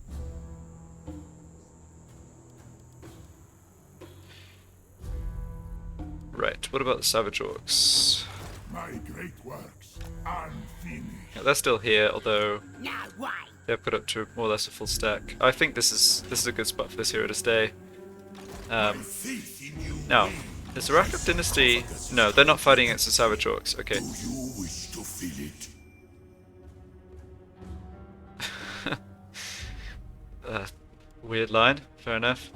Right, what about the Savage Orcs? My great works unfinished. Yeah, they're still here, although Now why? they're put up to more or less a full stack. I think this is a good spot for this hero to stay. Faith in you. Now, is the Rakov Dynasty... No, they're not fighting against the Savage Orcs. Okay. Do you wish to feel it? Weird line. Fair enough.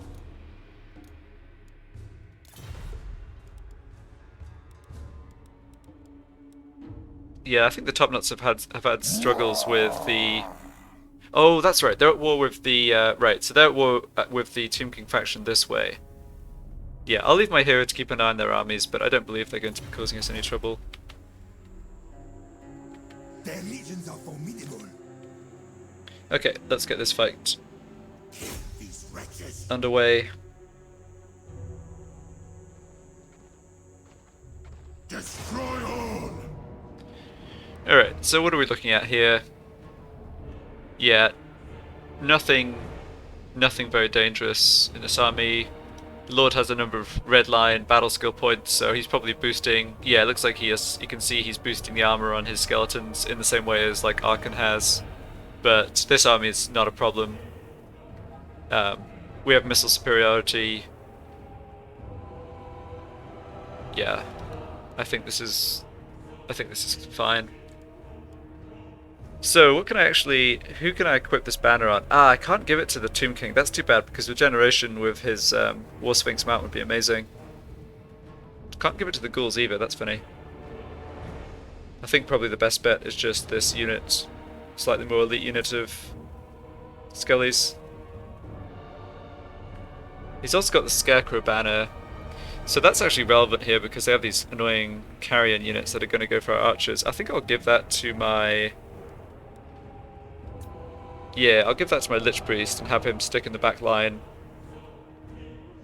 Yeah, I think the top nuts have had struggles with the... Oh, that's right. They're at war with the right. So they're at war with the Tomb King faction this way. Yeah, I'll leave my hero to keep an eye on their armies, but I don't believe they're going to be causing us any trouble. Their legions are formidable. Okay, let's get this fight Kill these wretches. underway. Destroy all. Alright, so what are we looking at here? Yeah, nothing very dangerous in this army. The Lord has a number of red line battle skill points, so he's probably boosting... Yeah, it looks like you can see he's boosting the armor on his skeletons in the same way as like Arkhan has. But this army is not a problem. We have missile superiority. Yeah, I think this is fine. So, what can I actually... Who can I equip this banner on? Ah, I can't give it to the Tomb King. That's too bad, because regeneration with his War Sphinx mount would be amazing. Can't give it to the ghouls either, that's funny. I think probably the best bet is just this unit. Slightly more elite unit of Skellies. He's also got the Scarecrow banner. So that's actually relevant here, because they have these annoying carrion units that are going to go for our archers. I think I'll give that to my... Yeah, I'll give that to my Lich Priest and have him stick in the back line.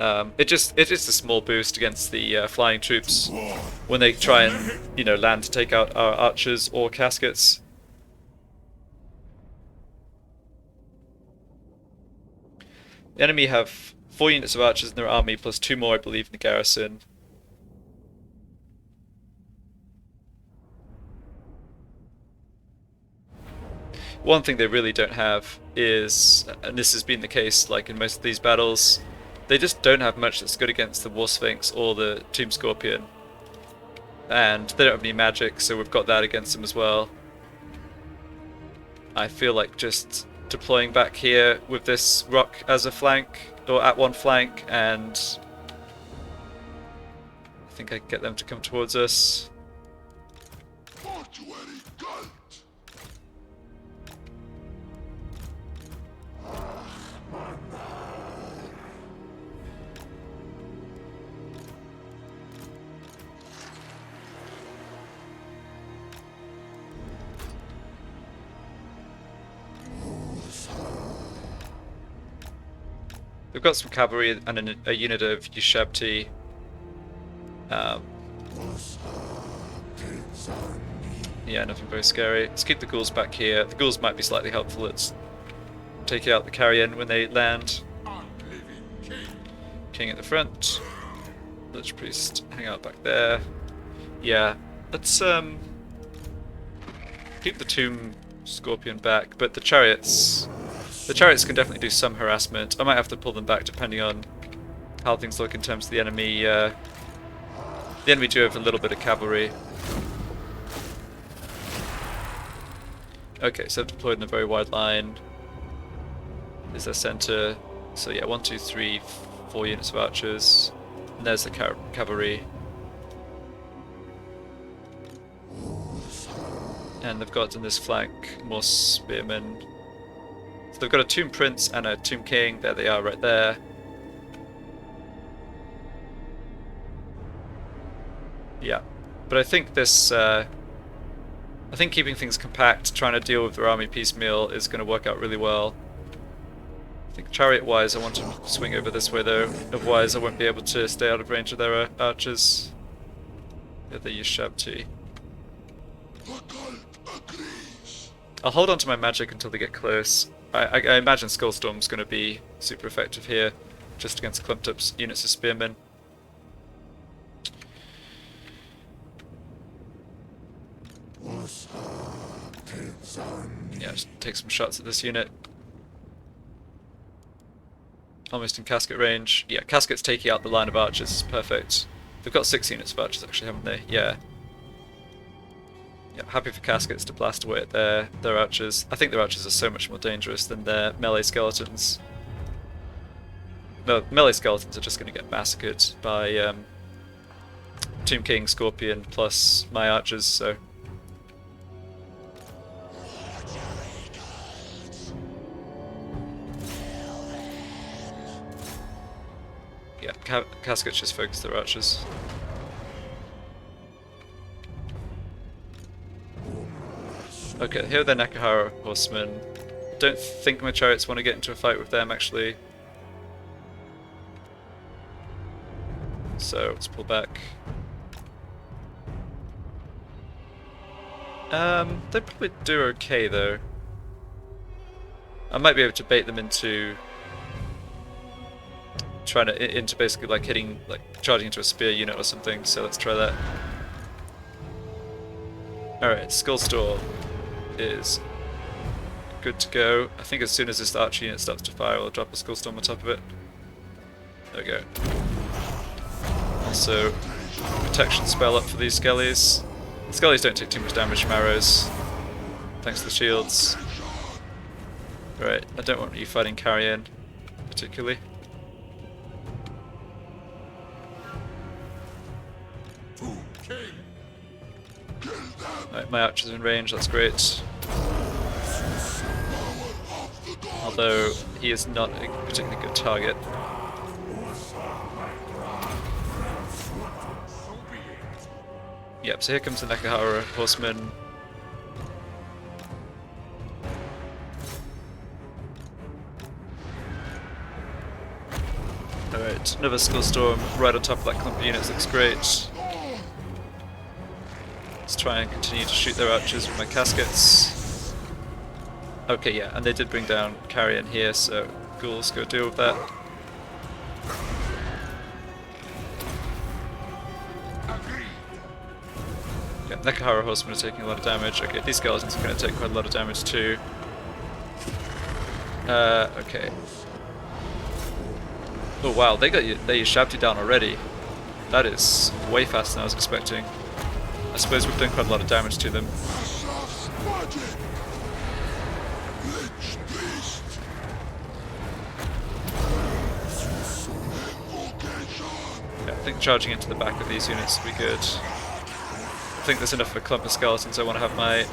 It's just a small boost against the flying troops when they try and, you know, land to take out our archers or caskets. The enemy have 4 units of archers in their army plus 2 more, I believe, in the garrison. One thing they really don't have is, and this has been the case like in most of these battles, they just don't have much that's good against the War Sphinx or the Tomb Scorpion. And they don't have any magic, so we've got that against them as well. I feel like just deploying back here with this rock as a flank, or at one flank, and I think I can get them to come towards us. Mortuary cult. They've got some cavalry and a unit of Ushabti. Yeah, nothing very scary. Let's keep the ghouls back here. The ghouls might be slightly helpful at taking out the carrion when they land. King at the front. Lich Priest hang out back there. Yeah, let's keep the Tomb Scorpion back, but the chariots can definitely do some harassment. I might have to pull them back depending on how things look in terms of the enemy. The enemy do have a little bit of cavalry. Okay, so they've deployed in a very wide line. There's their center. So yeah, 1, 2, 3, 4 units of archers. And there's the cavalry. And they've got in this flank more spearmen. So they've got a Tomb Prince and a Tomb King. There they are, right there. Yeah, but I think this. I think keeping things compact, trying to deal with their army piecemeal, is going to work out really well. I think chariot-wise, I want to swing over this way though. Otherwise, I won't be able to stay out of range of their archers. Yeah, they use Shabti. I'll hold on to my magic until they get close. I imagine Skullstorm's going to be super effective here, just against clumped up units of spearmen. Yeah, just take some shots at this unit. Almost in casket range. Yeah, casket's taking out the line of archers. It's perfect. They've got 6 units of archers actually, haven't they? Yeah. Yeah, happy for caskets to blast away at their archers. I think their archers are so much more dangerous than their melee skeletons. No, melee skeletons are just going to get massacred by Tomb King, Scorpion, plus my archers, so... Yeah, caskets just focus their archers. Okay, here are the Nekahara horsemen. Don't think my chariots want to get into a fight with them, actually. So, let's pull back. They probably do okay, though. I might be able to bait them into... into basically like hitting, like charging into a spear unit or something, so let's try that. Alright, Skullstorm is good to go. I think as soon as this archer unit starts to fire, I'll drop a Skullstorm on top of it. There we go. Also, protection spell up for these skellies. The skellies don't take too much damage from arrows, thanks to the shields. Right, I don't want you fighting carrion, particularly. Right, my archer's in range, that's great. Although, he is not a particularly good target. Yep, so here comes the Nekahara horseman. Alright, another Skullstorm right on top of that clump of units, looks great. Let's try and continue to shoot their archers with my caskets. Okay, yeah, and they did bring down carrion here, so ghouls go deal with that. Yeah, Nekahara horsemen are taking a lot of damage. Okay, these skeletons are going to take quite a lot of damage too. Okay. Oh wow, they Shabti down already. That is way faster than I was expecting. I suppose we've done quite a lot of damage to them. think charging into the back of these units would be good. I think there's enough of a clump of skeletons. I want to have my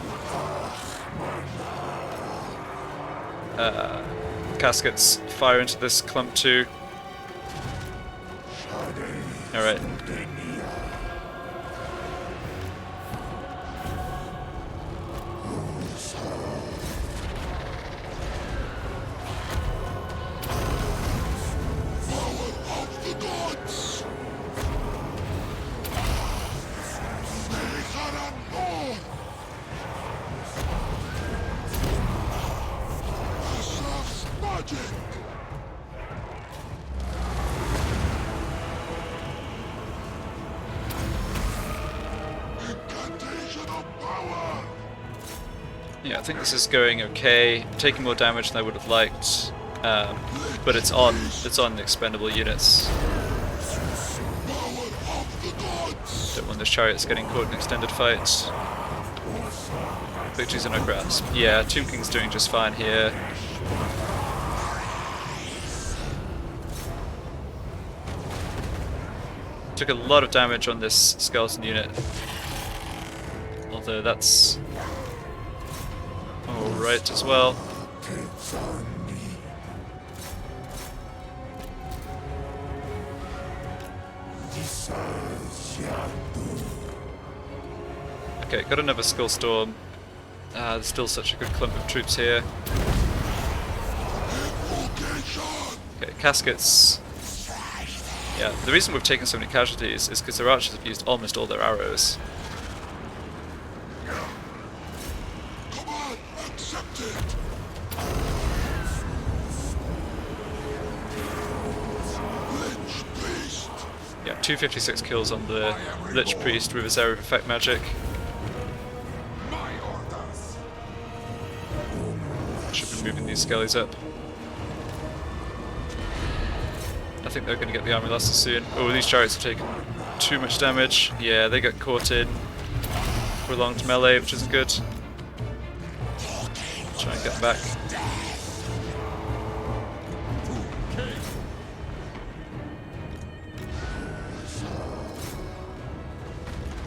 caskets fire into this clump too. Alright. Yeah, I think this is going okay. I'm taking more damage than I would have liked, but it's on expendable units. Don't want those chariots getting caught in extended fights. Victories in our grasp. Yeah, Tomb King's doing just fine here. Took a lot of damage on this skeleton unit, although that's alright as well. Okay, got another Skull Storm. There's still such a good clump of troops here. Okay, caskets. Yeah, the reason we've taken so many casualties is because their archers have used almost all their arrows. Yeah, 256 kills on the Lich Priest with his area of effect magic. Should be moving these skellies up. I think they're going to get the army lasted soon. Oh, these chariots have taken too much damage. Yeah, they got caught in prolonged melee, which isn't good. Try and get back.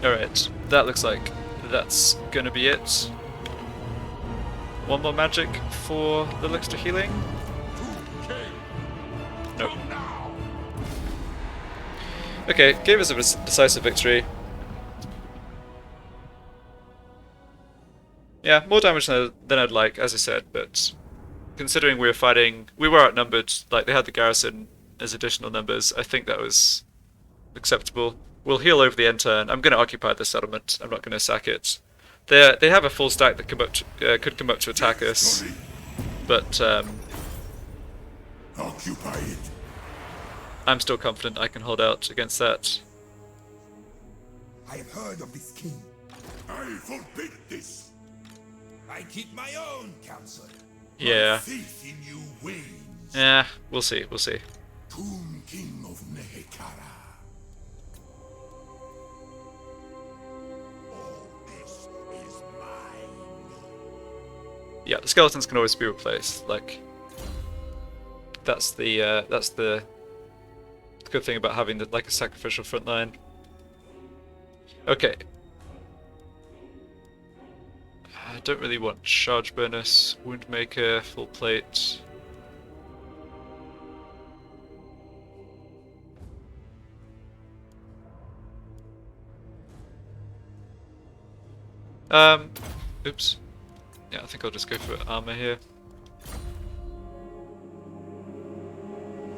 Alright, that looks like that's gonna be it. One more magic for the extra healing? Nope. Okay, gave us a decisive victory. Yeah, more damage than I'd like, as I said, but considering we were outnumbered, like they had the garrison as additional numbers, I think that was acceptable. We'll heal over the end turn. I'm going to occupy the settlement. I'm not going to sack it. They have a full stack that could come up to attack us, but Occupy it. I'm still confident I can hold out against that. I have heard of this king. I forbid this. I keep my own counsel. Yeah. My faith in you wanes. Yeah, we'll see. We'll see. Tomb King of Nehekara. All this is mine. Yeah, the skeletons can always be replaced. Like, that's the good thing about having like a sacrificial front line. Okay. I don't really want charge bonus, wound maker, full plate. Oops. Yeah, I think I'll just go for armor here.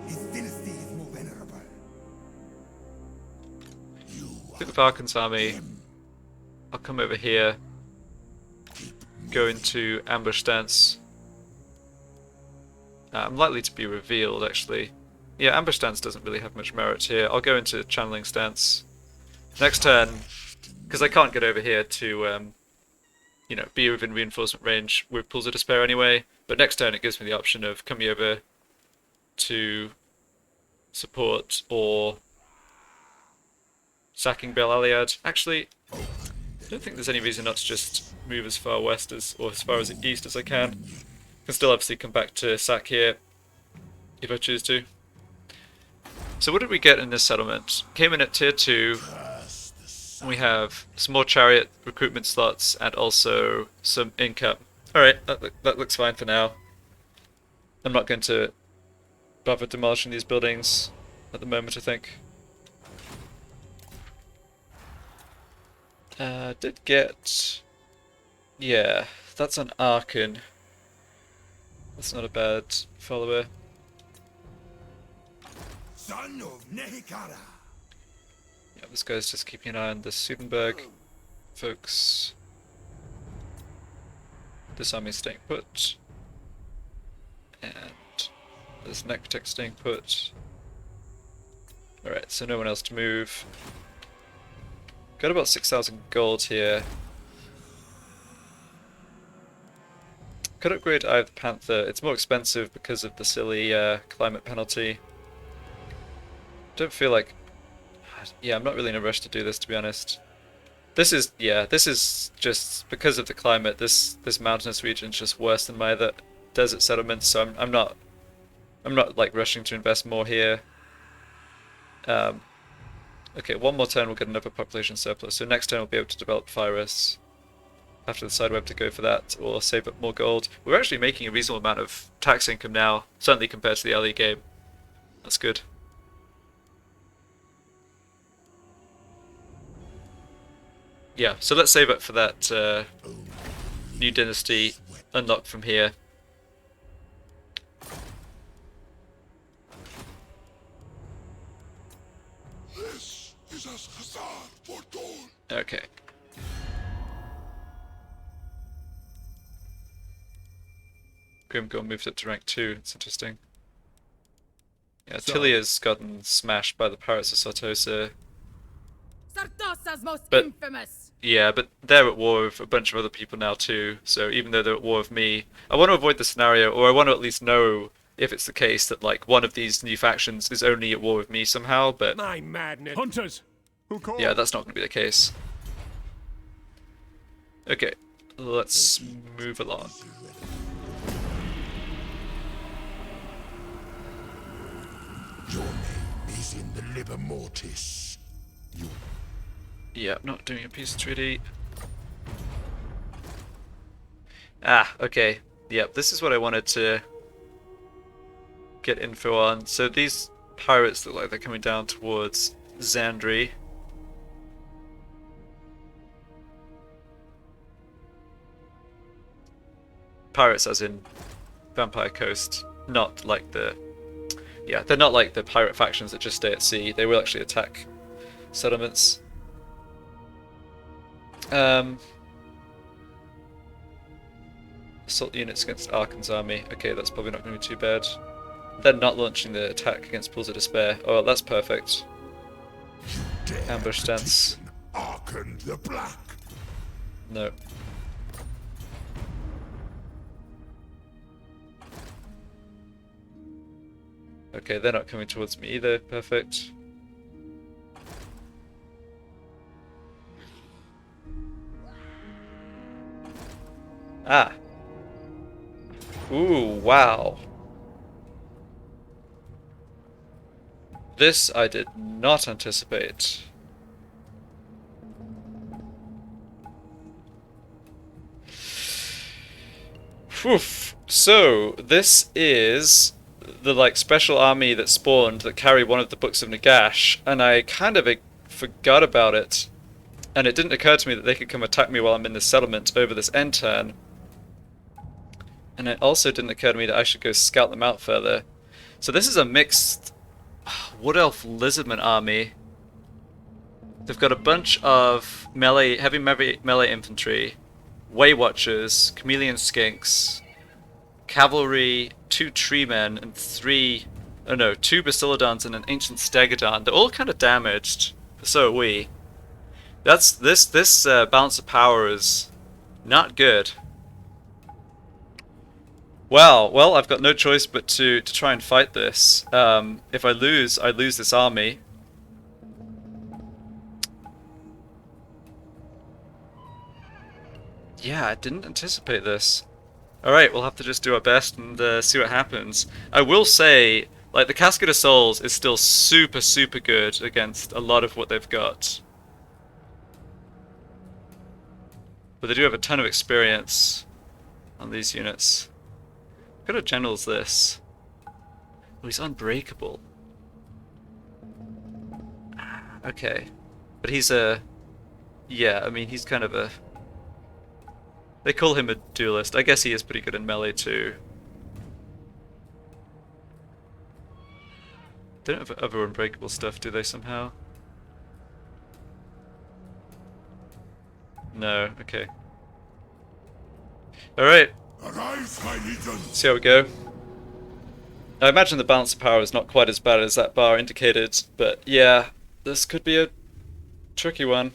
His dynasty is more venerable. You Pick up Arkhan's army. I'll come over here. Go into ambush stance. I'm likely to be revealed, actually. Yeah, ambush stance doesn't really have much merit here. I'll go into channeling stance. Next turn, because I can't get over here to, you know, be within reinforcement range with Pools of Despair anyway. But next turn it gives me the option of coming over to support or sacking Bel Aliad. Actually, I don't think there's any reason not to just move as far west or as far as east as I can. Can still obviously come back to sack here if I choose to. So what did we get in this settlement? Came in at tier 2. We have some more chariot recruitment slots and also some income. Alright, that looks fine for now. I'm not going to bother demolishing these buildings at the moment, I think. Did get... Yeah, that's an Arkhan. That's not a bad follower. Son of Nehikara. Yeah, this guy's just keeping an eye on the Sudenberg folks. This army's staying put. And this Nectech staying put. Alright, so no one else to move. Got about 6,000 gold here. Could upgrade Eye of the Panther. It's more expensive because of the silly climate penalty. Don't feel like... Yeah, I'm not really in a rush to do this, to be honest. This is just because of the climate. This mountainous region is just worse than my other desert settlements, so I'm not like rushing to invest more here. Okay, one more turn we'll get another population surplus. So next turn we'll be able to develop Virus. Have to decide whether to go for that or save up more gold. We're actually making a reasonable amount of tax income now, certainly compared to the early game. That's good. Yeah, so let's save up for that new dynasty unlock from here. This is as hazard for gold. Okay. Grimgor moved up to rank 2, it's interesting. Yeah, Tilia's gotten smashed by the pirates of Sartosa. Sartosa's most But- infamous. Yeah, but they're at war with a bunch of other people now too, so even though they're at war with me, I want to avoid the scenario, or I want to at least know if it's the case that like one of these new factions is only at war with me somehow, but My madness. Hunters! Who called? yeah, that's not going to be the case. Okay, let's move along. Your name is in the Liber Mortis. Yeah, not doing a peace treaty. Ah, okay. Yep, this is what I wanted to get info on. So these pirates look like they're coming down towards Zandri. Pirates as in Vampire Coast, not like the... Yeah, they're not like the pirate factions that just stay at sea. They will actually attack settlements. Assault units against Arkhan's army. Okay, that's probably not going to be too bad. They're not launching the attack against Pools of Despair. Oh, well, that's perfect. Ambush stance. Arkhan the Black. No. Okay, they're not coming towards me either. Perfect. Ah. Ooh, wow. This I did not anticipate. Oof. So, this is the like special army that spawned that carry one of the books of Nagash, and I kind of forgot about it. And it didn't occur to me that they could come attack me while I'm in this settlement over this end turn. And it also didn't occur to me that I should go scout them out further. So this is a mixed Wood Elf Lizardman army. They've got a bunch of heavy melee infantry, Way Watchers, Chameleon Skinks, Cavalry, 2 Treemen, and 2 Bastiladons and an Ancient Stegodon. They're all kind of damaged, so are we. This balance of power is not good. Well, I've got no choice but to try and fight this. If I lose this army. Yeah, I didn't anticipate this. Alright, we'll have to just do our best and see what happens. I will say, Like, the Casket of Souls is still super, super good against a lot of what they've got. But they do have a ton of experience on these units. What kind of general's this? Oh, he's unbreakable. Okay. But he's a... Yeah, I mean, he's kind of a... They call him a duelist. I guess he is pretty good in melee too. They don't have other unbreakable stuff, do they, somehow? No, okay. Alright. Arise, my legion. See how we go. I imagine the balance of power is not quite as bad as that bar indicated, but yeah, this could be a tricky one.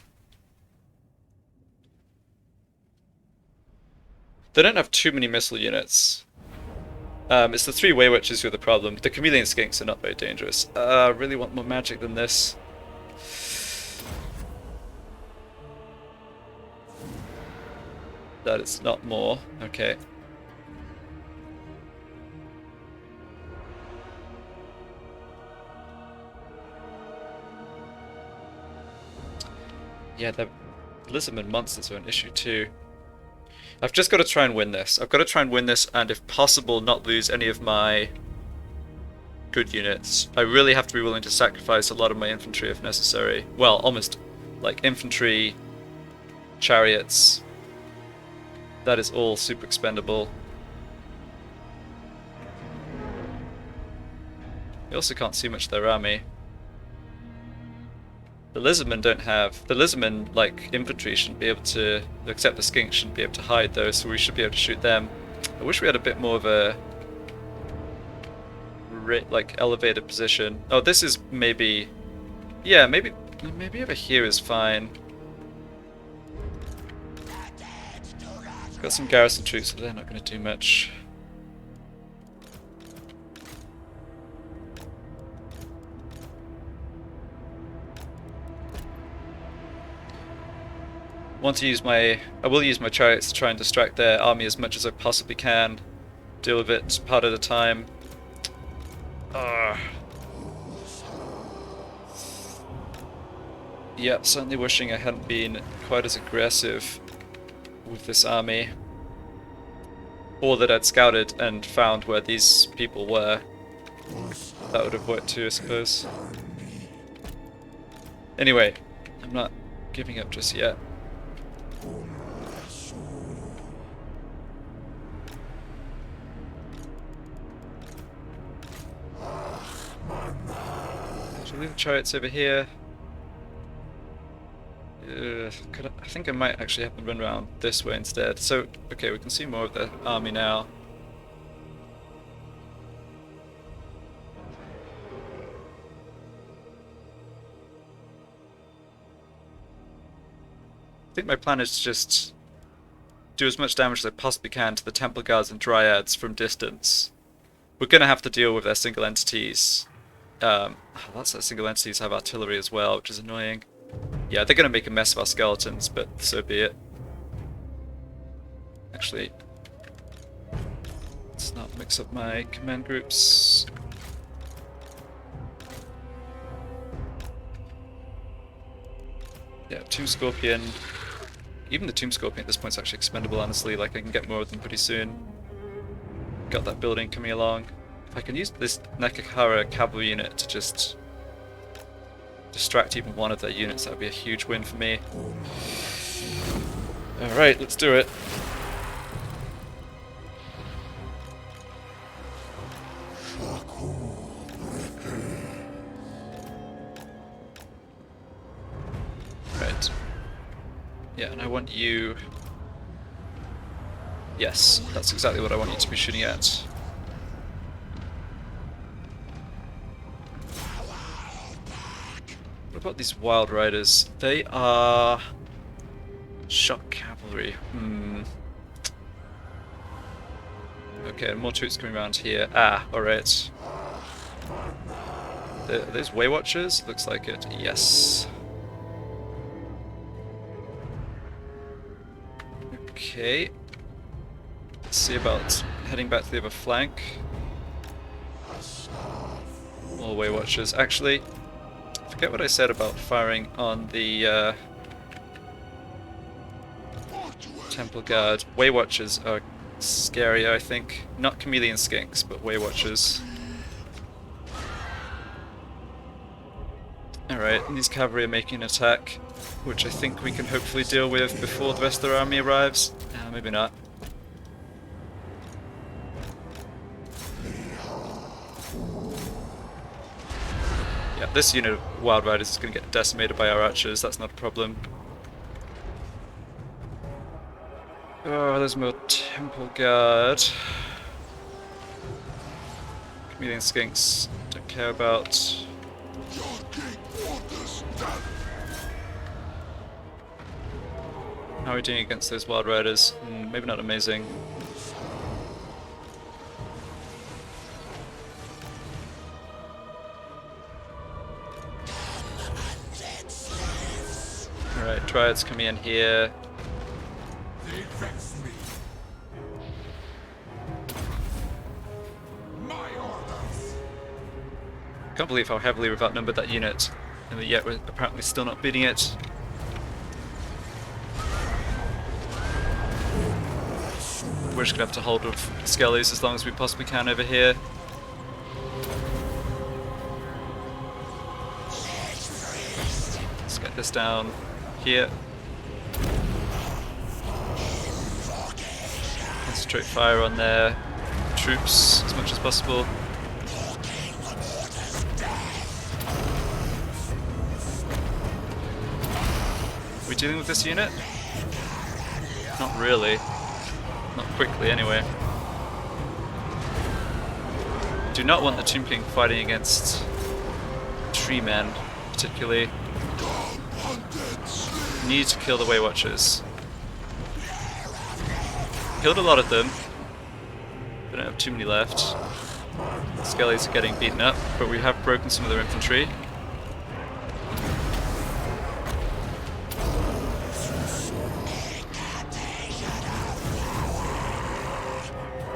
They don't have too many missile units. It's the 3 Waywitches who are the problem. The Chameleon Skinks are not very dangerous. I really want more magic than this. That is not more. Okay. Yeah, the Lizardman monsters are an issue too. I've just got to try and win this. I've got to try and win this, and if possible, not lose any of my good units. I really have to be willing to sacrifice a lot of my infantry if necessary. Well, almost like infantry, chariots. That is all super expendable. You also can't see much of their army. The Lizardmen don't have... The Lizardmen, like, infantry shouldn't be able to... Except the Skinks shouldn't be able to hide, though, so we should be able to shoot them. I wish we had a bit more of a... like, elevated position. Oh, this is maybe... Yeah, maybe over here is fine. Got some garrison troops, but they're not going to do much. I will use my chariots to try and distract their army as much as I possibly can. Deal with it part at a time. Yeah, certainly wishing I hadn't been quite as aggressive with this army. Or that I'd scouted and found where these people were. That would have worked too, I suppose. Anyway, I'm not giving up just yet. Should I leave the chariots over here? I think I might actually have them run around this way instead. So, okay, we can see more of the army now. I think my plan is to just do as much damage as I possibly can to the Temple Guards and Dryads from distance. We're going to have to deal with their single entities. Lots of single entities have artillery as well, which is annoying. Yeah, they're going to make a mess of our skeletons, but so be it. Actually, let's not mix up my command groups. Yeah, Tomb Scorpion. Even the Tomb Scorpion at this point is actually expendable, honestly. Like, I can get more of them pretty soon. Got that building coming along. If I can use this Nekahara cavalry unit to just distract even one of their units, that would be a huge win for me. Alright, let's do it. Right. Yeah, and I want you... Yes, that's exactly what I want you to be shooting at. What about these Wild Riders? They are... shock cavalry. Okay, more troops coming around here. Ah, alright. Are those Waywatchers? Looks like it. Yes. Okay. Let's see about heading back to the other flank. More Way Watchers. Actually, forget what I said about firing on the Temple Guard. Way Watchers are scarier, I think. Not Chameleon Skinks, but Way Watchers. Alright, these cavalry are making an attack, which I think we can hopefully deal with before the rest of their army arrives. Maybe not. Yeah, this unit of Wild Riders is going to get decimated by our archers, that's not a problem. Oh, there's more Temple Guard. Chameleon Skinks, don't care about. How are we doing against those Wild Riders? Maybe not amazing. Alright, Dryads coming in here. They vex me. My orders. Can't believe how heavily we've outnumbered that unit, and yet we're apparently still not beating it. We're just gonna have to hold with Skellies as long as we possibly can over here. Let's get this down here. Concentrate fire on their troops as much as possible. Are we dealing with this unit? Not really. Not quickly, anyway. Do not want the Tomb King fighting against tree men, particularly. Need to kill the Way Watchers. Killed a lot of them. We don't have too many left. The Skellies are getting beaten up, but we have broken some of their infantry.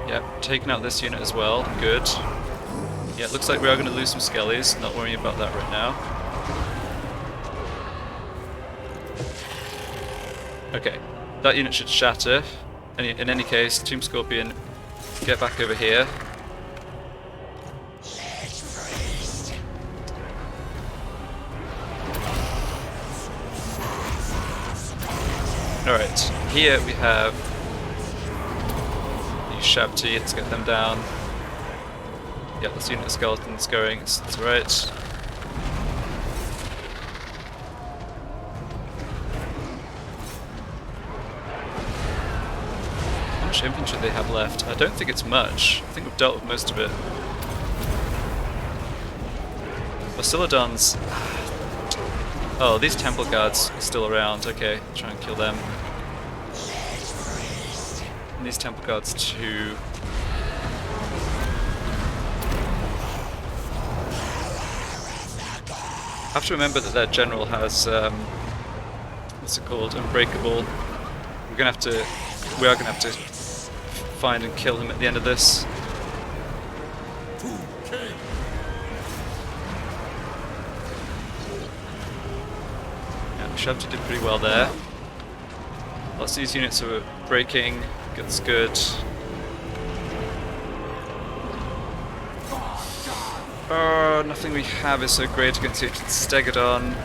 Yep, taking out this unit as well. Good. Yeah, it looks like we are going to lose some Skellies. Not worrying about that right now. Okay, that unit should shatter. In any case, Tomb Scorpion, get back over here. Alright, here we have these Shabti, let's get them down. Yeah, this unit of skeletons going, it's alright. How much infantry they have left? I don't think it's much. I think we've dealt with most of it. Bastiladons. Oh, these Temple Guards are still around. Okay, try and kill them. And these Temple Guards too. I have to remember that their general has what's it called? Unbreakable. We are gonna have to find and kill him at the end of this. Yeah, Shabti did pretty well there. Lots of these units are breaking. That's good. Oh, nothing we have is so great against the Stegodon.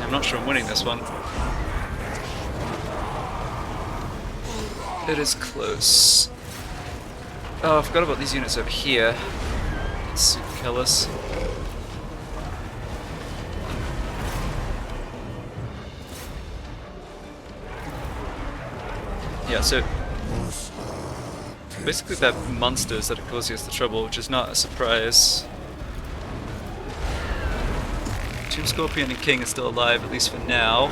I'm not sure I'm winning this one. It is close. Oh, I forgot about these units over here. Let's kill us. Yeah, so basically they're monsters that are causing us the trouble, which is not a surprise. Tomb Scorpion and King are still alive, at least for now.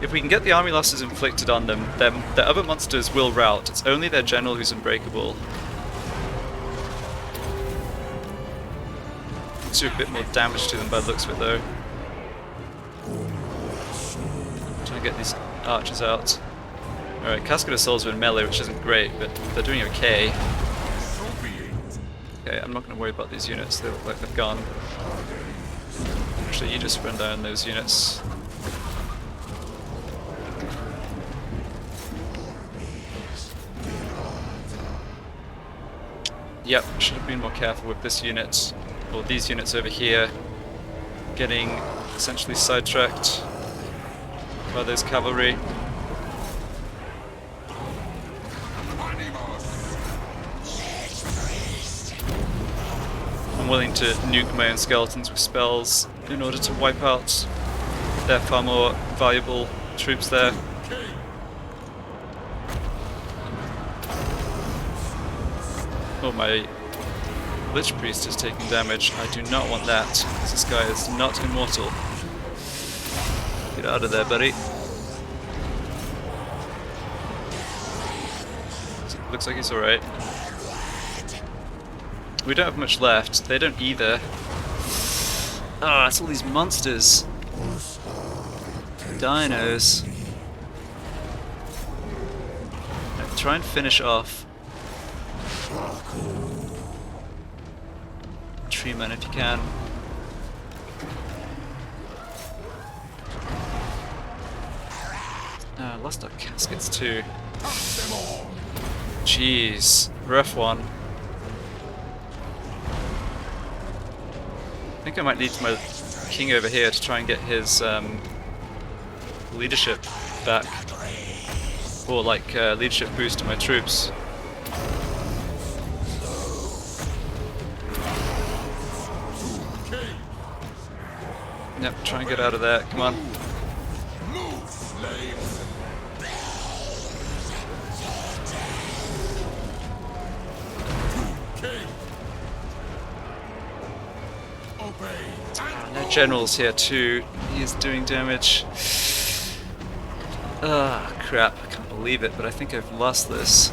If we can get the army losses inflicted on them, then the other monsters will rout. It's only their general who's unbreakable. do a bit more damage to them by the looks of it though. Trying to get these archers out. Alright, Cascade of Souls are in melee, which isn't great, but they're doing okay. Okay, I'm not going to worry about these units, they look like they've gone. Actually, you just run down those units. Yep, should have been more careful with this unit, or these units over here, getting essentially sidetracked by those cavalry. I'm willing to nuke my own skeletons with spells in order to wipe out their far more valuable troops there. Oh, my Lich Priest is taking damage. I do not want that, because this guy is not immortal. Get out of there, buddy. Looks like he's alright. We don't have much left. They don't either. Ah, it's all these monsters. Dinos. Now, try and finish off Treeman if you can. Ah, lost our caskets too. Jeez, rough one. I think I might lead my king over here to try and get his leadership back. Or like leadership boost to my troops. Yep, try and get out of there, come on. No generals here too. He is doing damage. Ah, crap. I can't believe it, but I think I've lost this.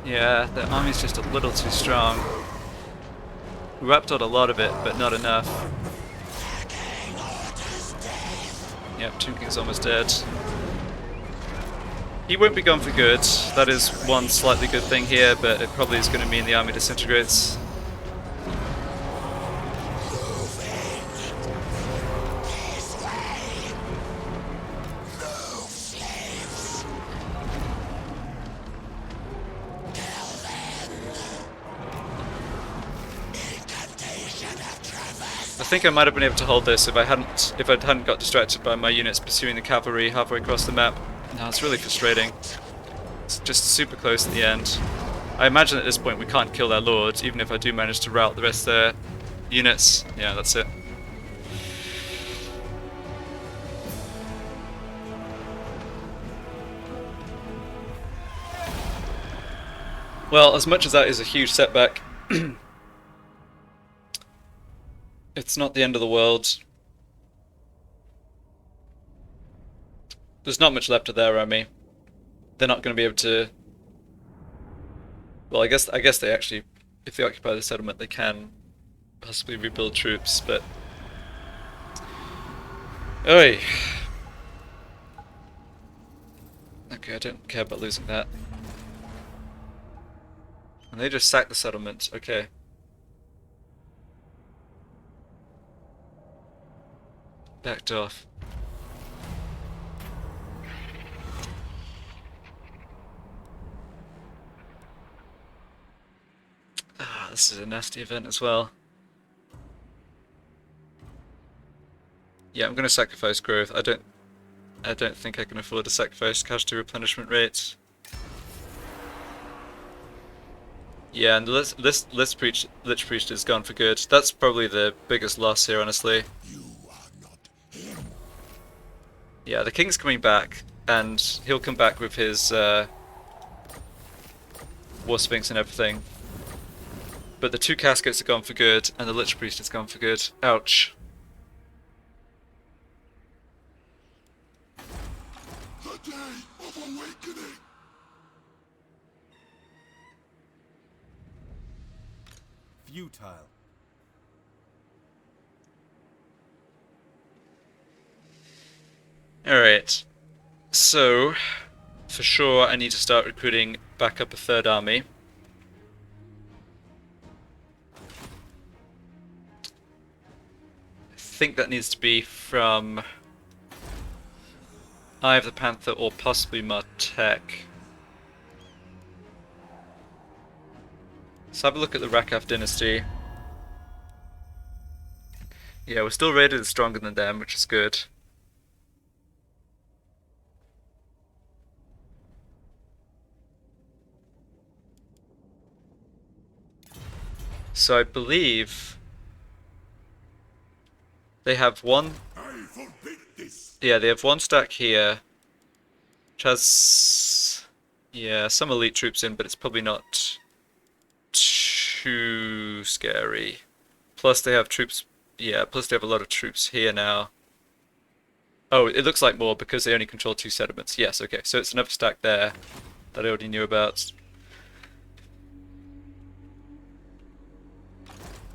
Yeah, the army's just a little too strong. We wiped out a lot of it, but not enough. Yep, Tomb King's almost dead. He won't be gone for good. That is one slightly good thing here, but it probably is going to mean the army disintegrates. I think I might have been able to hold this if I hadn't got distracted by my units pursuing the cavalry halfway across the map. No, it's really frustrating. It's just super close at the end. I imagine at this point we can't kill their lord, even if I do manage to rout the rest of their units. Yeah, that's it. Well, as much as that is a huge setback, it's not the end of the world. There's not much left of their army. They're not going to be able to... Well, I guess they actually, if they occupy the settlement, they can possibly rebuild troops, but... Oi! Okay, I don't care about losing that. And they just sacked the settlement, okay. Backed off. Ah, this is a nasty event as well. Yeah, I'm gonna sacrifice growth. I don't think I can afford to sacrifice casualty replenishment rates. Yeah, and the Lich Priest is gone for good. That's probably the biggest loss here, honestly. Yeah, the king's coming back, and he'll come back with his War Sphinx and everything. But the two caskets are gone for good, and the Lich Priest is gone for good. Ouch. The day of awakening. futile. Alright. So, for sure I need to start recruiting back up a third army. I think that needs to be from Eye of the Panther or possibly Martek. Let's have a look at the Rakav dynasty. Yeah, we're still rated as stronger than them, which is good. So I believe they have one. I forbid this. Yeah, they have one stack here, which has, yeah, some elite troops in, but it's probably not too scary. Plus they have troops, yeah, plus they have a lot of troops here now. Oh, it looks like more because they only control 2 settlements. Yes, okay, so it's another stack there that I already knew about.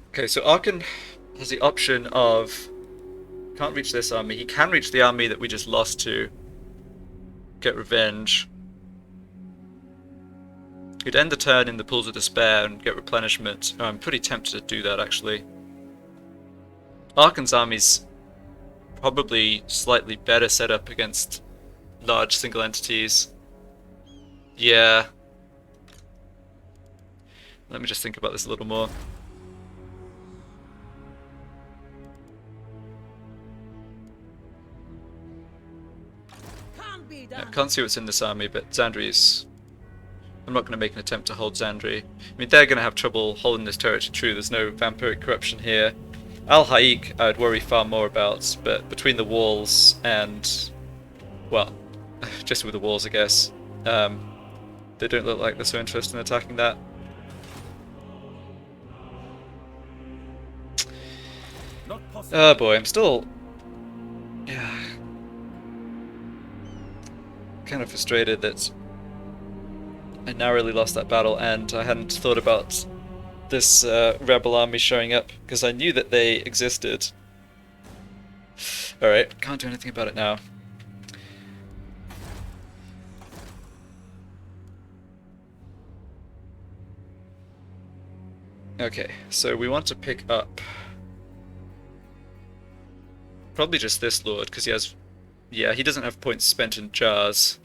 Okay, so Arkhan has the option of, can't reach this army. He can reach the army that we just lost to, get revenge. He'd end the turn in the Pools of Despair and get replenishment. Oh, I'm pretty tempted to do that, actually. Arkhan's army's probably slightly better set up against large single entities. Yeah. Let me just think about this a little more. Can't be I done. can't see what's in this army, but Zandri's... I'm not going to make an attempt to hold Zandri. I mean, they're going to have trouble holding this territory true. There's no vampiric corruption here. Al-Haik I'd worry far more about, but between the walls and... well, just with the walls, I guess. They don't look like they're so interested in attacking that. Not possible. Oh boy, I'm still... yeah... kind of frustrated that I narrowly lost that battle and I hadn't thought about this rebel army showing up because I knew that they existed. Alright, can't do anything about it now. Okay, so we want to pick up probably just this lord because he has, yeah, he doesn't have points spent in jars,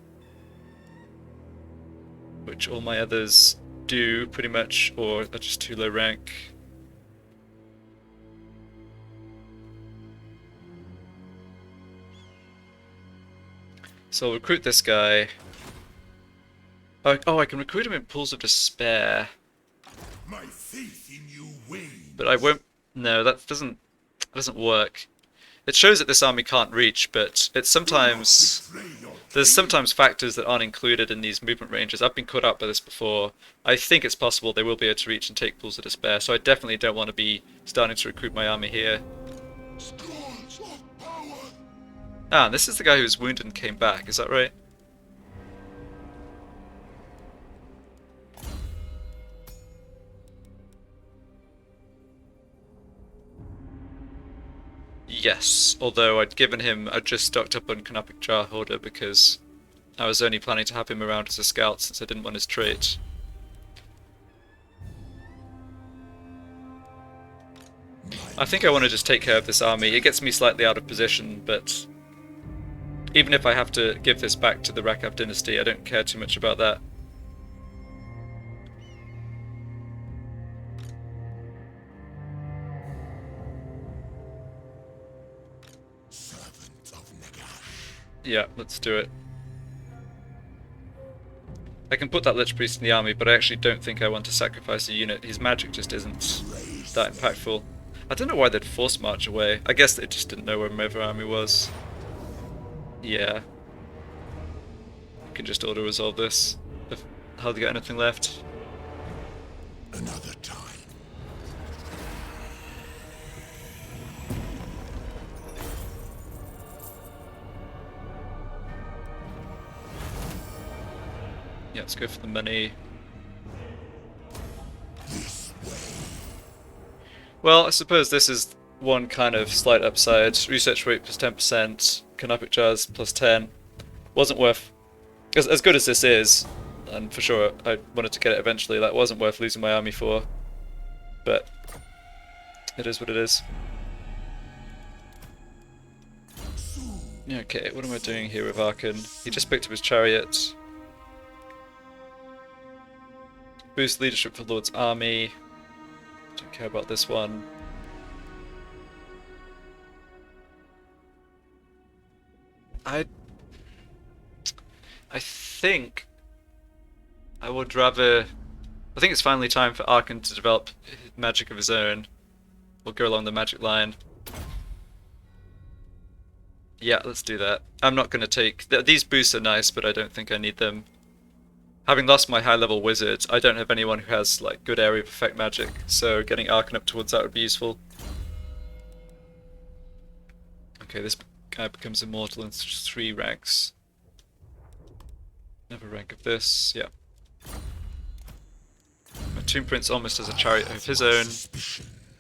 which all my others do pretty much, or are just too low rank. So I'll recruit this guy. Oh, I can recruit him in Pools of Despair. My faith in you wanes. But I won't. No, that doesn't work. It shows that this army can't reach, but it's sometimes there's sometimes factors that aren't included in these movement ranges. I've been caught up by this before. I think it's possible they will be able to reach and take Pools of Despair, so I definitely don't want to be starting to recruit my army here. Scourge of power. Ah, and this is the guy who was wounded and came back. Is that right? Yes, although I'd just stocked up on Canopic Jar Hoarder because I was only planning to have him around as a scout since I didn't want his trait. I think I want to just take care of this army. It gets me slightly out of position, but even if I have to give this back to the Rakav dynasty, I don't care too much about that. Yeah, let's do it. I can put that Lich Priest in the army, but I actually don't think I want to sacrifice a unit. His magic just isn't that impactful. I don't know why they'd force march away. I guess they just didn't know where my other army was. Yeah. I can just auto-resolve this. I've hardly got anything left. Another time. Yeah, let's go for the money. This way. Well, I suppose this is one kind of slight upside. Research rate plus 10%, canopic jars plus 10. Wasn't worth, as good as this is, and for sure I wanted to get it eventually, that wasn't worth losing my army for. But it is what it is. Okay, what am I doing here with Arkhan? He just picked up his chariot. Boost leadership for Lord's army. Don't care about this one. I think I would rather... I think it's finally time for Arkhan to develop magic of his own. We'll go along the magic line. Yeah, let's do that. I'm not going to take... These boosts are nice, but I don't think I need them. Having lost my high-level wizard, I don't have anyone who has like good area of effect magic, so getting Arkhan up towards that would be useful. Okay, this guy becomes immortal in 3 ranks. Another rank of this, yeah. My Tomb Prince almost has a chariot of his own,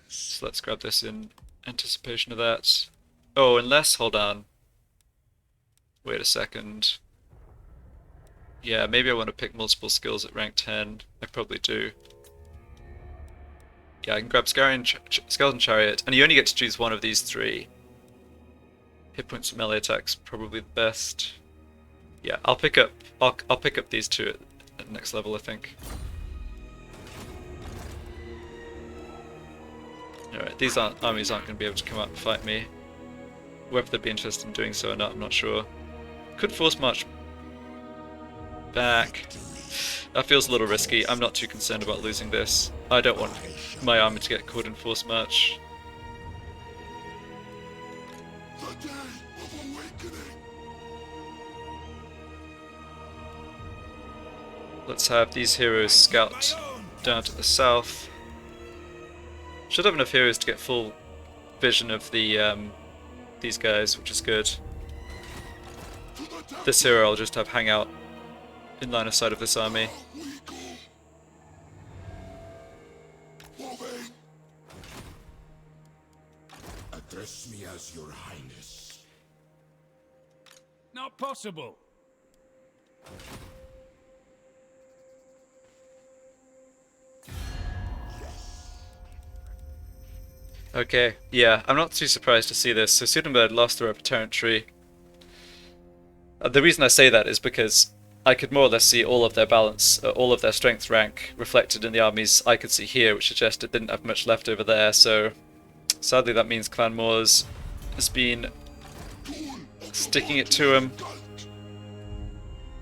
so let's grab this in anticipation of that. Oh, unless, hold on. Wait a second. Yeah, maybe I want to pick multiple skills at rank 10. I probably do. Yeah, I can grab Skeleton Chariot, and you only get to choose one of these 3. Hit points for melee attacks, probably the best. Yeah, I'll pick up these 2 at the next level, I think. Alright, these armies aren't going to be able to come out and fight me. Whether they'd be interested in doing so or not, I'm not sure. Could force march back. That feels a little risky. I'm not too concerned about losing this. I don't want my army to get caught in force march. Let's have these heroes scout down to the south. Should have enough heroes to get full vision of the these guys, which is good. This hero I'll just have hang out in line of sight of this army. Address me as your highness. Not possible. Okay, yeah, I'm not too surprised to see this. So Sudenberg lost the upper territory. The reason I say that is because I could more or less see all of their balance, all of their strength rank reflected in the armies I could see here, which suggested didn't have much left over there, so sadly that means Clan Moors has been sticking it to him.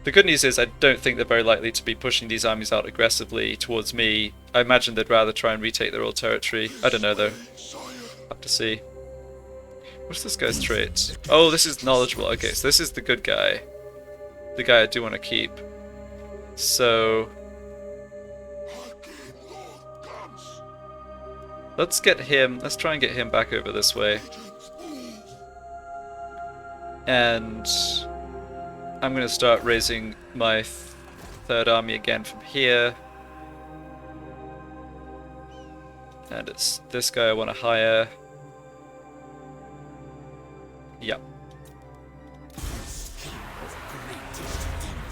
The good news is I don't think they're very likely to be pushing these armies out aggressively towards me. I imagine they'd rather try and retake their old territory. I don't know though. Have to see. What's this guy's trait? Oh, this is knowledgeable. Okay, so this is the good guy. The guy I do want to keep. So let's get him, let's try and get him back over this way. And I'm going to start raising my third army again from here. And it's this guy I want to hire. Yep.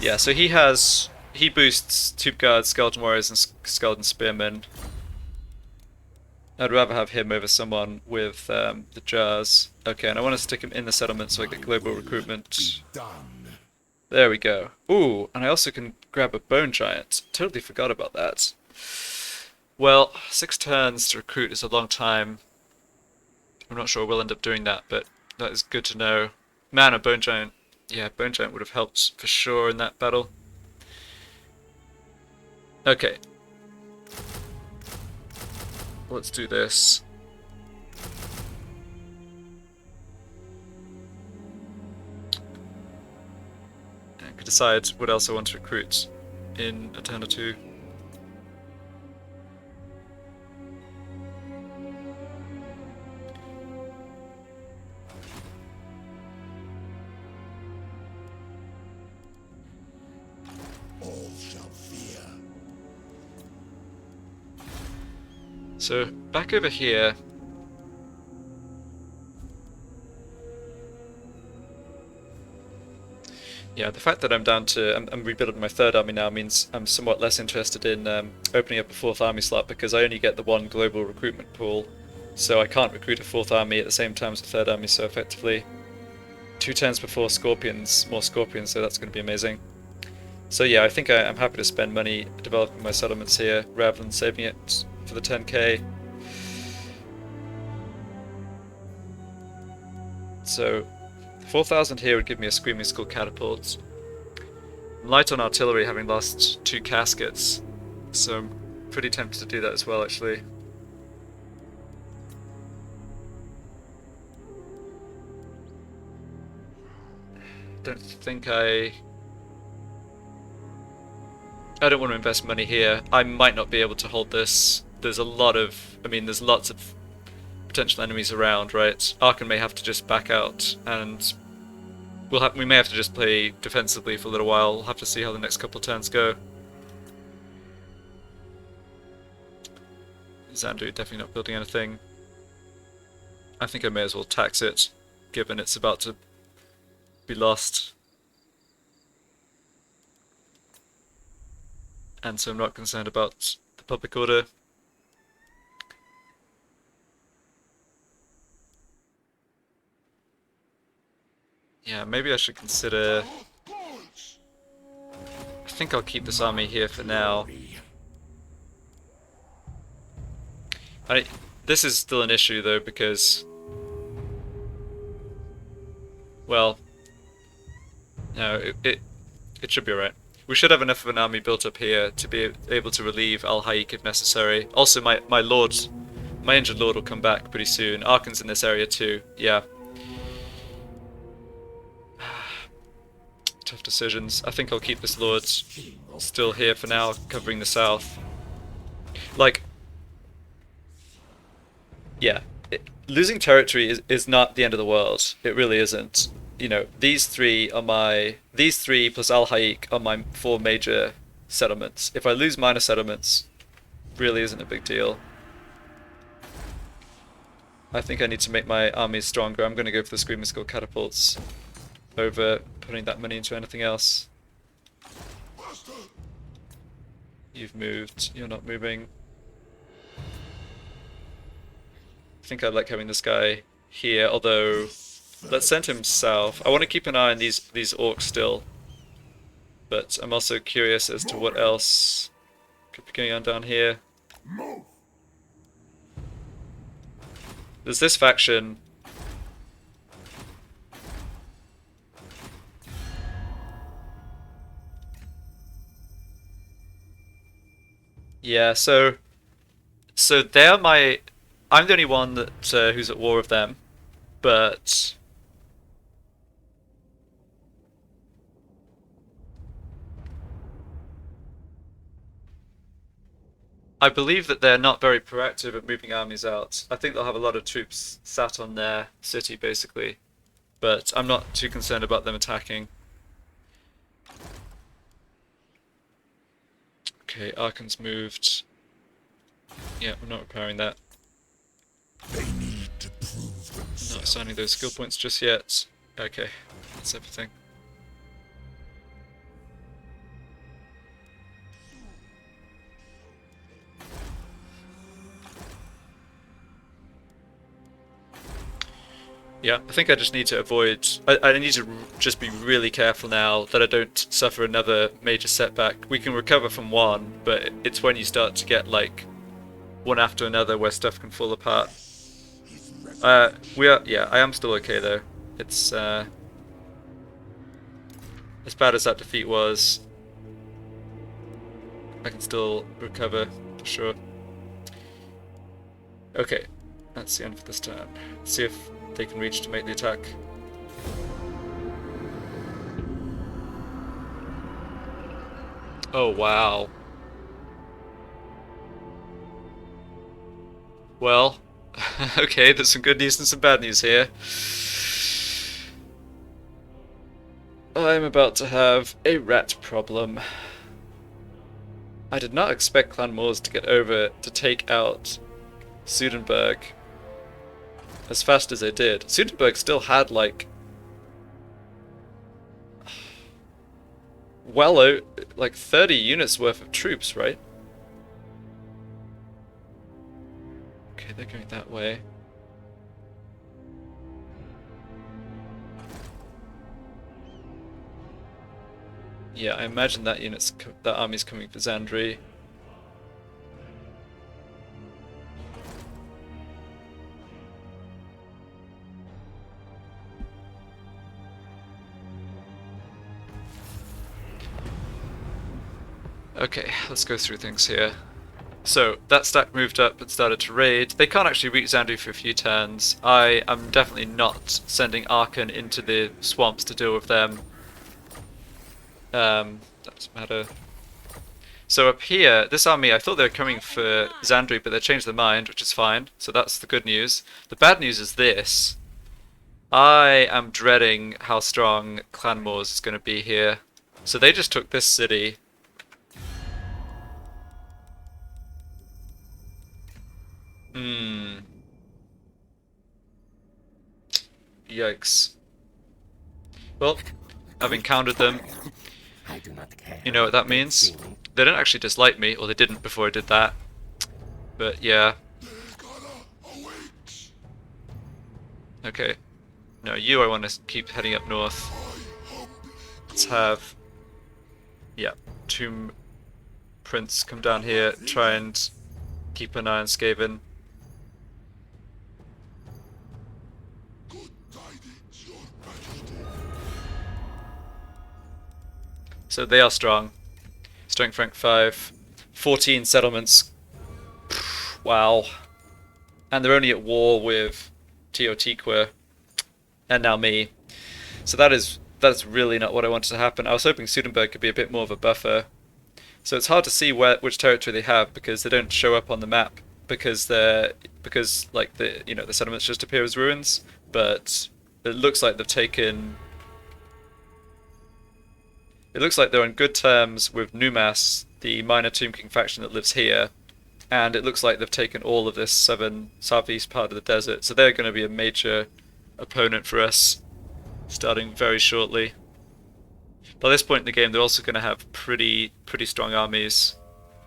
Yeah, so he boosts Tube Guards, Skeleton Warriors, and Skeleton Spearmen. I'd rather have him over someone with the jars. Okay, and I want to stick him in the settlement so I get global recruitment. There we go. Ooh, and I also can grab a Bone Giant. Totally forgot about that. Well, 6 turns to recruit is a long time. I'm not sure we'll end up doing that, but that is good to know. Man, a Bone Giant. Yeah, Bone Giant would have helped for sure in that battle. Okay. Let's do this. I can decide what else I want to recruit in a turn or 2. So back over here. Yeah, the fact that I'm down to I'm rebuilding my third army now means I'm somewhat less interested in opening up a fourth army slot, because I only get the one global recruitment pool, so I can't recruit a fourth army at the same time as a third army so effectively. 2 turns before scorpions, more scorpions, so that's going to be amazing. So yeah, I think I'm happy to spend money developing my settlements here rather than saving it for the 10k. So 4,000 here would give me a Screaming Skull catapult. Light on artillery, having lost 2 caskets, so I'm pretty tempted to do that as well, actually. Don't think I don't want to invest money here. I might not be able to hold this. There's a lot of, there's lots of potential enemies around, right? Arkhan may have to just back out, and we may have to just play defensively for a little while. We'll have to see how the next couple of turns go. Xandu definitely not building anything. I think I may as well tax it, given it's about to be lost. And so I'm not concerned about the public order. Yeah, maybe I should consider... I think I'll keep this army here for now. This is still an issue though, because... well... no, it should be alright. We should have enough of an army built up here to be able to relieve Al-Haik if necessary. Also, my injured lord will come back pretty soon. Arkhan's in this area too, yeah. Tough decisions. I think I'll keep this lord still here for now, covering the south. Like, yeah, losing territory is not the end of the world. It really isn't. You know, these three plus Al-Haik are my 4 major settlements. If I lose minor settlements, really isn't a big deal. I think I need to make my armies stronger. I'm going to go for the Screaming Skull catapults over putting that money into anything else. You've moved. You're not moving. I think I like having this guy here, although let's send him south. I want to keep an eye on these orcs still, but I'm also curious as to what else could be going on down here. There's this faction. Yeah, so they're my... I'm the only one that who's at war with them, but I believe that they're not very proactive at moving armies out. I think they'll have a lot of troops sat on their city, basically, but I'm not too concerned about them attacking. Okay, Arkhan's moved. Yeah, we're not repairing that. They need to prove themselves. Not assigning those skill points just yet. Okay, that's everything. Yeah, I think I just need to avoid... I need to just be really careful now that I don't suffer another major setback. We can recover from one, but it's when you start to get, like, one after another where stuff can fall apart. Yeah, I am still okay, though. It's, as bad as that defeat was, I can still recover, for sure. Okay, that's the end for this turn. Let's see if they can reach to make the attack. Oh wow. Well, okay, there's some good news and some bad news here. I'm about to have a rat problem. I did not expect Clan Moors to get over to take out Sudenburg as fast as they did. Sudenburg still had like like 30 units worth of troops, right? Okay, they're going that way. Yeah, I imagine that that army's coming for Zandri. Okay, let's go through things here. So, that stack moved up and started to raid. They can't actually reach Zandri for a few turns. I am definitely not sending Arkhan into the swamps to deal with them. Doesn't matter. So up here, this army, I thought they were coming for Zandri, but they changed their mind, which is fine. So that's the good news. The bad news is this. I am dreading how strong Clan Moors is going to be here. So they just took this city. Yikes. Well, I've encountered them. I do not care. You know what that means? They don't actually dislike me, or they didn't before I did that. But yeah. Okay. No, you I want to keep heading up north. Let's have... yeah, Tomb Prince come down here, try and keep an eye on Skaven. So they are strong. Strength rank 5. 14 settlements. Wow. And they're only at war with Teotihuacan. And now me. So that's really not what I wanted to happen. I was hoping Sudenburg could be a bit more of a buffer. So it's hard to see which territory they have because they don't show up on the map because like the settlements just appear as ruins. But it looks like they've taken... It looks like they're on good terms with Numas, the minor Tomb King faction that lives here, and it looks like they've taken all of this southeast part of the desert, so they're going to be a major opponent for us, starting very shortly. By this point in the game, they're also going to have pretty strong armies.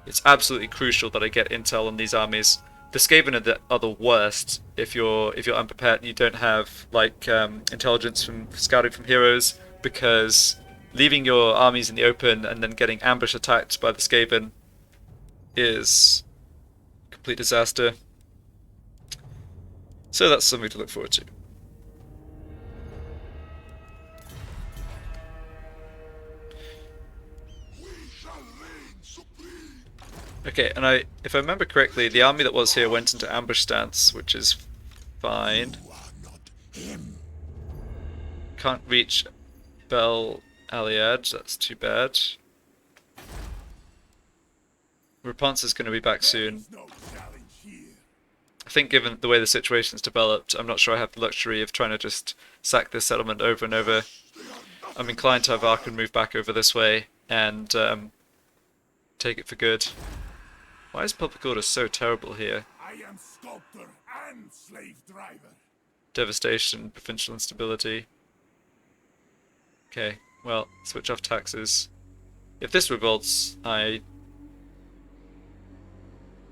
It's absolutely crucial that I get intel on these armies. The Skaven are the worst if you're unprepared and you don't have like intelligence from scouting from heroes, because leaving your armies in the open and then getting ambush attacked by the Skaven is a complete disaster. So that's something to look forward to. Okay, and if I remember correctly, the army that was here went into ambush stance, which is fine. Can't reach Bel Aliad, that's too bad. Rapunzel's is going to be back soon. I think given the way the situation's developed, I'm not sure I have the luxury of trying to just sack this settlement over and over. I'm inclined to have Arkhan move back over this way and take it for good. Why is public order so terrible here? I am sculptor and slave driver. Devastation, provincial instability. Okay, well, switch off taxes. If this revolts, I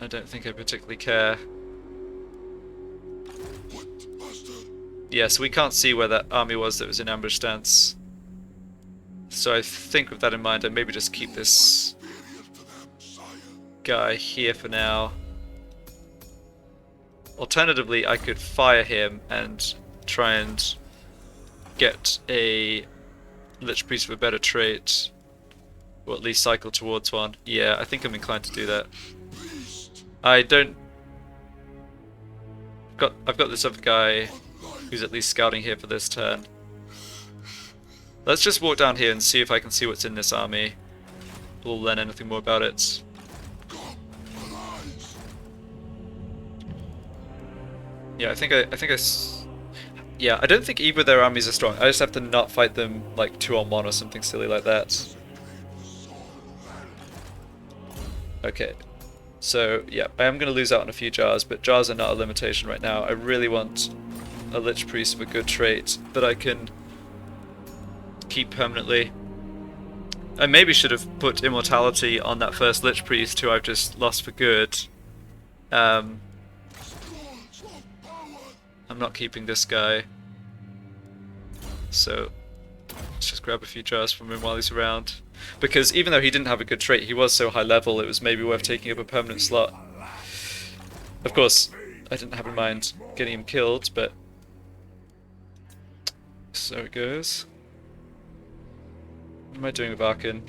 don't think I particularly care. Yeah, so we can't see where that army was that was in ambush stance. So I think with that in mind, I maybe just keep this guy here for now. Alternatively, I could fire him and try and get a Lich Priest with a better trait, or at least cycle towards one. Yeah, I think I'm inclined to do that. I've got this other guy who's at least scouting here for this turn. Let's just walk down here and see if I can see what's in this army. We'll learn anything more about it. Yeah, I don't think either of their armies are strong. I just have to not fight them like 2-on-1 or something silly like that. Okay, So yeah, I am going to lose out on a few jars, but jars are not a limitation right now. I really want a Lich Priest with a good trait that I can keep permanently. I maybe should have put Immortality on that first Lich Priest who I've just lost for good. I'm not keeping this guy. So let's just grab a few jars from him while he's around. Because even though he didn't have a good trait, he was so high level, it was maybe worth taking up a permanent slot. Of course, I didn't have in mind getting him killed, but so it goes. What am I doing with Arkhan?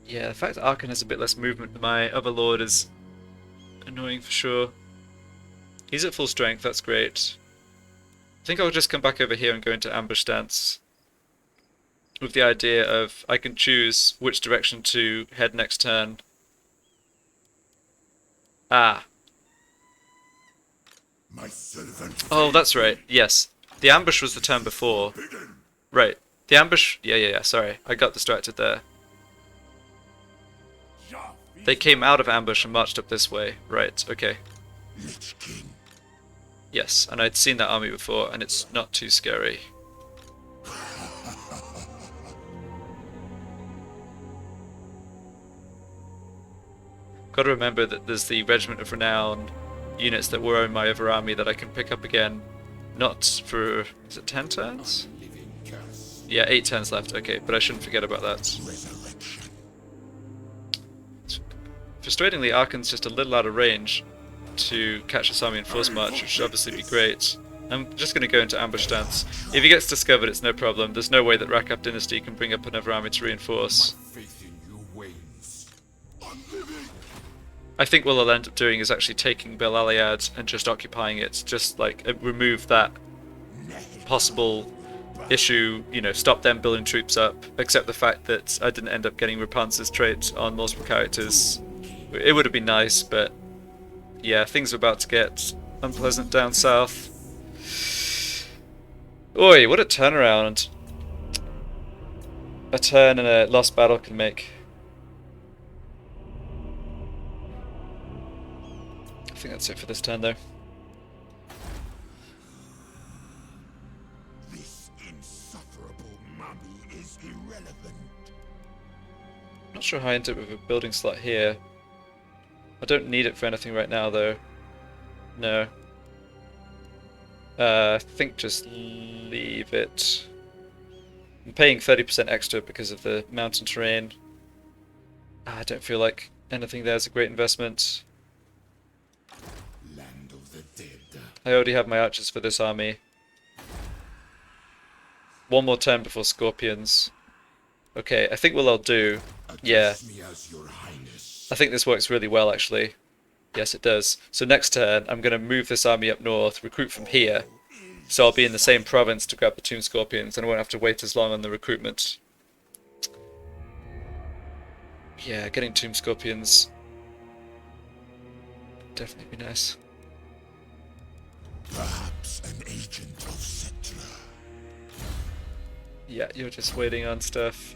Yeah, the fact that Arkhan has a bit less movement than my other lord is annoying for sure. He's at full strength, that's great. I think I'll just come back over here and go into ambush stance. With the idea of I can choose which direction to head next turn. Ah. My servant. Oh, that's right, yes. The ambush was the turn before. Right. The ambush... Yeah, sorry. I got distracted there. They came out of ambush and marched up this way. Right, okay. Lich King. Yes, and I'd seen that army before, and it's not too scary. Got to remember that there's the Regiment of Renown units that were in my other army that I can pick up again. Not for... is it 10 turns? Yeah, 8 turns left, okay, but I shouldn't forget about that. Frustratingly, Arkhan's just a little out of range to catch this army in force march, which should obviously be great. I'm just going to go into ambush stance. If he gets discovered, it's no problem. There's no way that Rakap Dynasty can bring up another army to reinforce. I think what I'll end up doing is actually taking Bel Aliad and just occupying it. Just like remove that possible issue, you know, stop them building troops up, except the fact that I didn't end up getting Rapunzel's trait on multiple characters. It would have been nice, but yeah, things are about to get unpleasant down south. Oi, what a turnaround a turn and a lost battle can make. I think that's it for this turn though. This insufferable mummy is irrelevant. Not sure how I ended up with a building slot here. I don't need it for anything right now though. No. I think just leave it. I'm paying 30% extra because of the mountain terrain. I don't feel like anything there is a great investment. Land of the dead. I already have my archers for this army. One more turn before Scorpions. Okay, I think what I'll do... Yeah. Me as your highness. I think this works really well actually. Yes it does. So next turn I'm going to move this army up north, recruit from here. So I'll be in the same province to grab the Tomb Scorpions and I won't have to wait as long on the recruitment. Yeah, getting Tomb Scorpions definitely be nice. Perhaps an agent of Settler. Yeah, you're just waiting on stuff.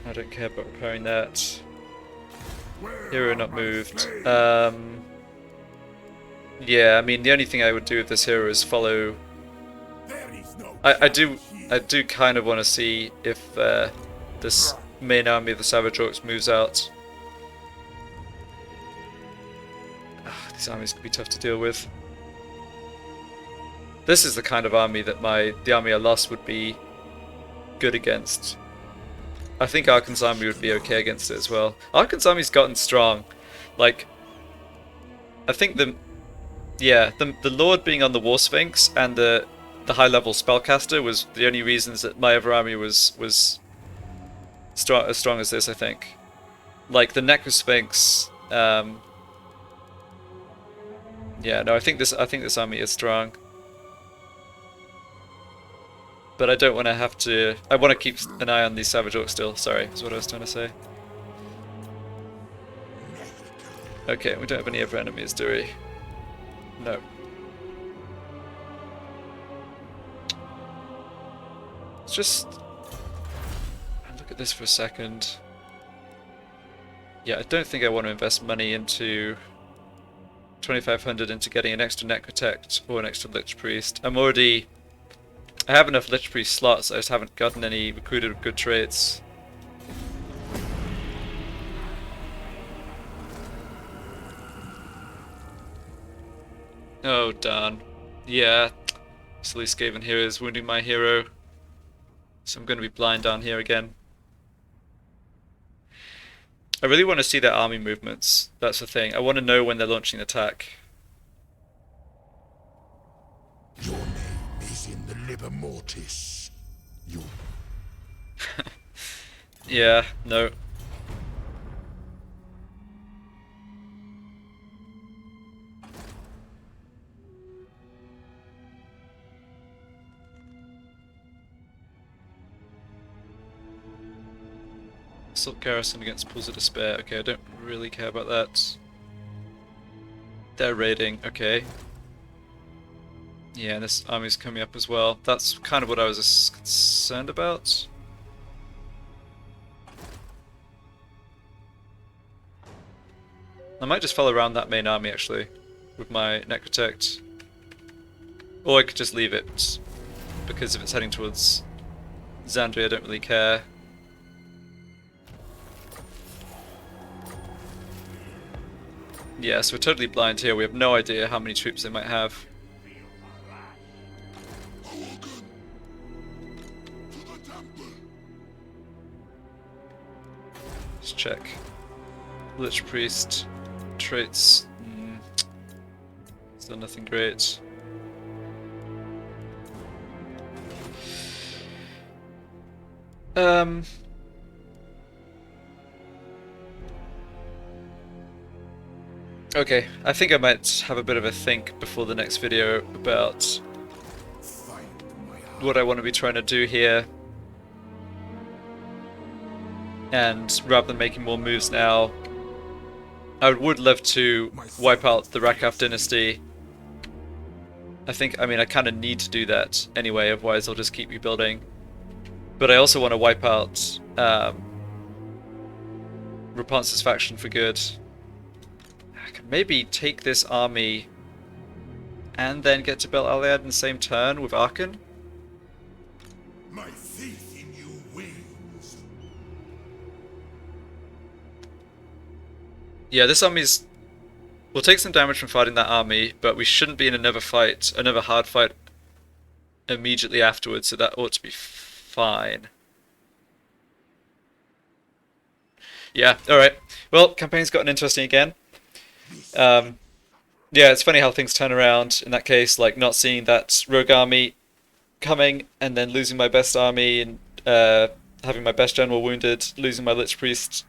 I don't care about repairing that. Hero not moved. Yeah, I mean the only thing I would do with this hero is follow. I do kind of want to see if this main army of the Savage Orcs moves out. These armies could be tough to deal with. This is the kind of army that the army I lost would be good against. I think Arkhan's army would be okay against it as well. Arkhan's army's gotten strong. Like, I think the Lord being on the War Sphinx and the high level spellcaster was the only reasons that my other army was strong, as strong as this, I think. Like the Necro Sphinx, yeah, no, I think this army is strong. But I don't want to have to... I want to keep an eye on these Savage Orcs still, sorry, is what I was trying to say. Okay, we don't have any other enemies, do we? No. It's just... I'm look at this for a second. Yeah, I don't think I want to invest money into 2,500 into getting an extra Necrotect or an extra Lich Priest. I have enough Lich Priest slots, I just haven't gotten any recruited with good traits. Oh darn. Yeah, silly Skaven hero is wounding my hero. So I'm going to be blind down here again. I really want to see their army movements, that's the thing. I want to know when they're launching an attack. Your name is in the Liber Mortis. You. Yeah, no. Assault garrison against Pools of Despair. Okay, I don't really care about that. They're raiding, okay. Yeah, this army's coming up as well. That's kind of what I was concerned about. I might just follow around that main army actually, with my Necrotect. Or I could just leave it, because if it's heading towards Xandria I don't really care. Yeah, so we're totally blind here, we have no idea how many troops they might have. Let's check. Lich Priest, traits, still nothing great. Okay, I think I might have a bit of a think before the next video about what I want to be trying to do here. And rather than making more moves now, I would love to wipe out the Rakath dynasty. I mean, I kind of need to do that anyway, otherwise I'll just keep rebuilding. But I also want to wipe out Rapunzel's faction for good. I could maybe take this army and then get to Bel Aliad in the same turn with Arkhan. My faith in you wanes. Yeah, this army's... We'll take some damage from fighting that army, but we shouldn't be in another fight, another hard fight immediately afterwards, so that ought to be fine. Yeah, alright. Well, campaign's gotten interesting again. Yeah, it's funny how things turn around in that case, like not seeing that rogue army coming and then losing my best army and having my best general wounded, losing my Lich Priest.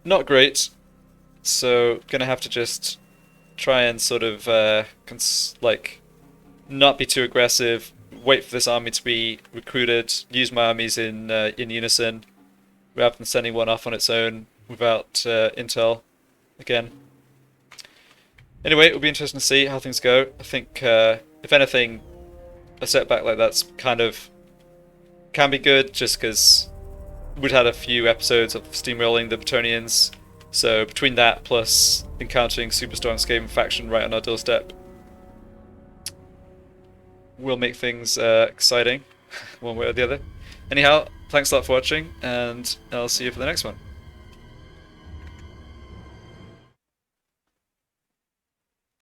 Not great. So, gonna have to just try and sort of like not be too aggressive, wait for this army to be recruited, use my armies in unison, rather than sending one off on its own without intel again. Anyway, it'll be interesting to see how things go. I think, if anything, a setback like that's kind of can be good, just because we'd had a few episodes of steamrolling the Bretonnians, so between that plus encountering super strong Skaven faction right on our doorstep, will make things exciting, one way or the other. Anyhow, thanks a lot for watching, and I'll see you for the next one.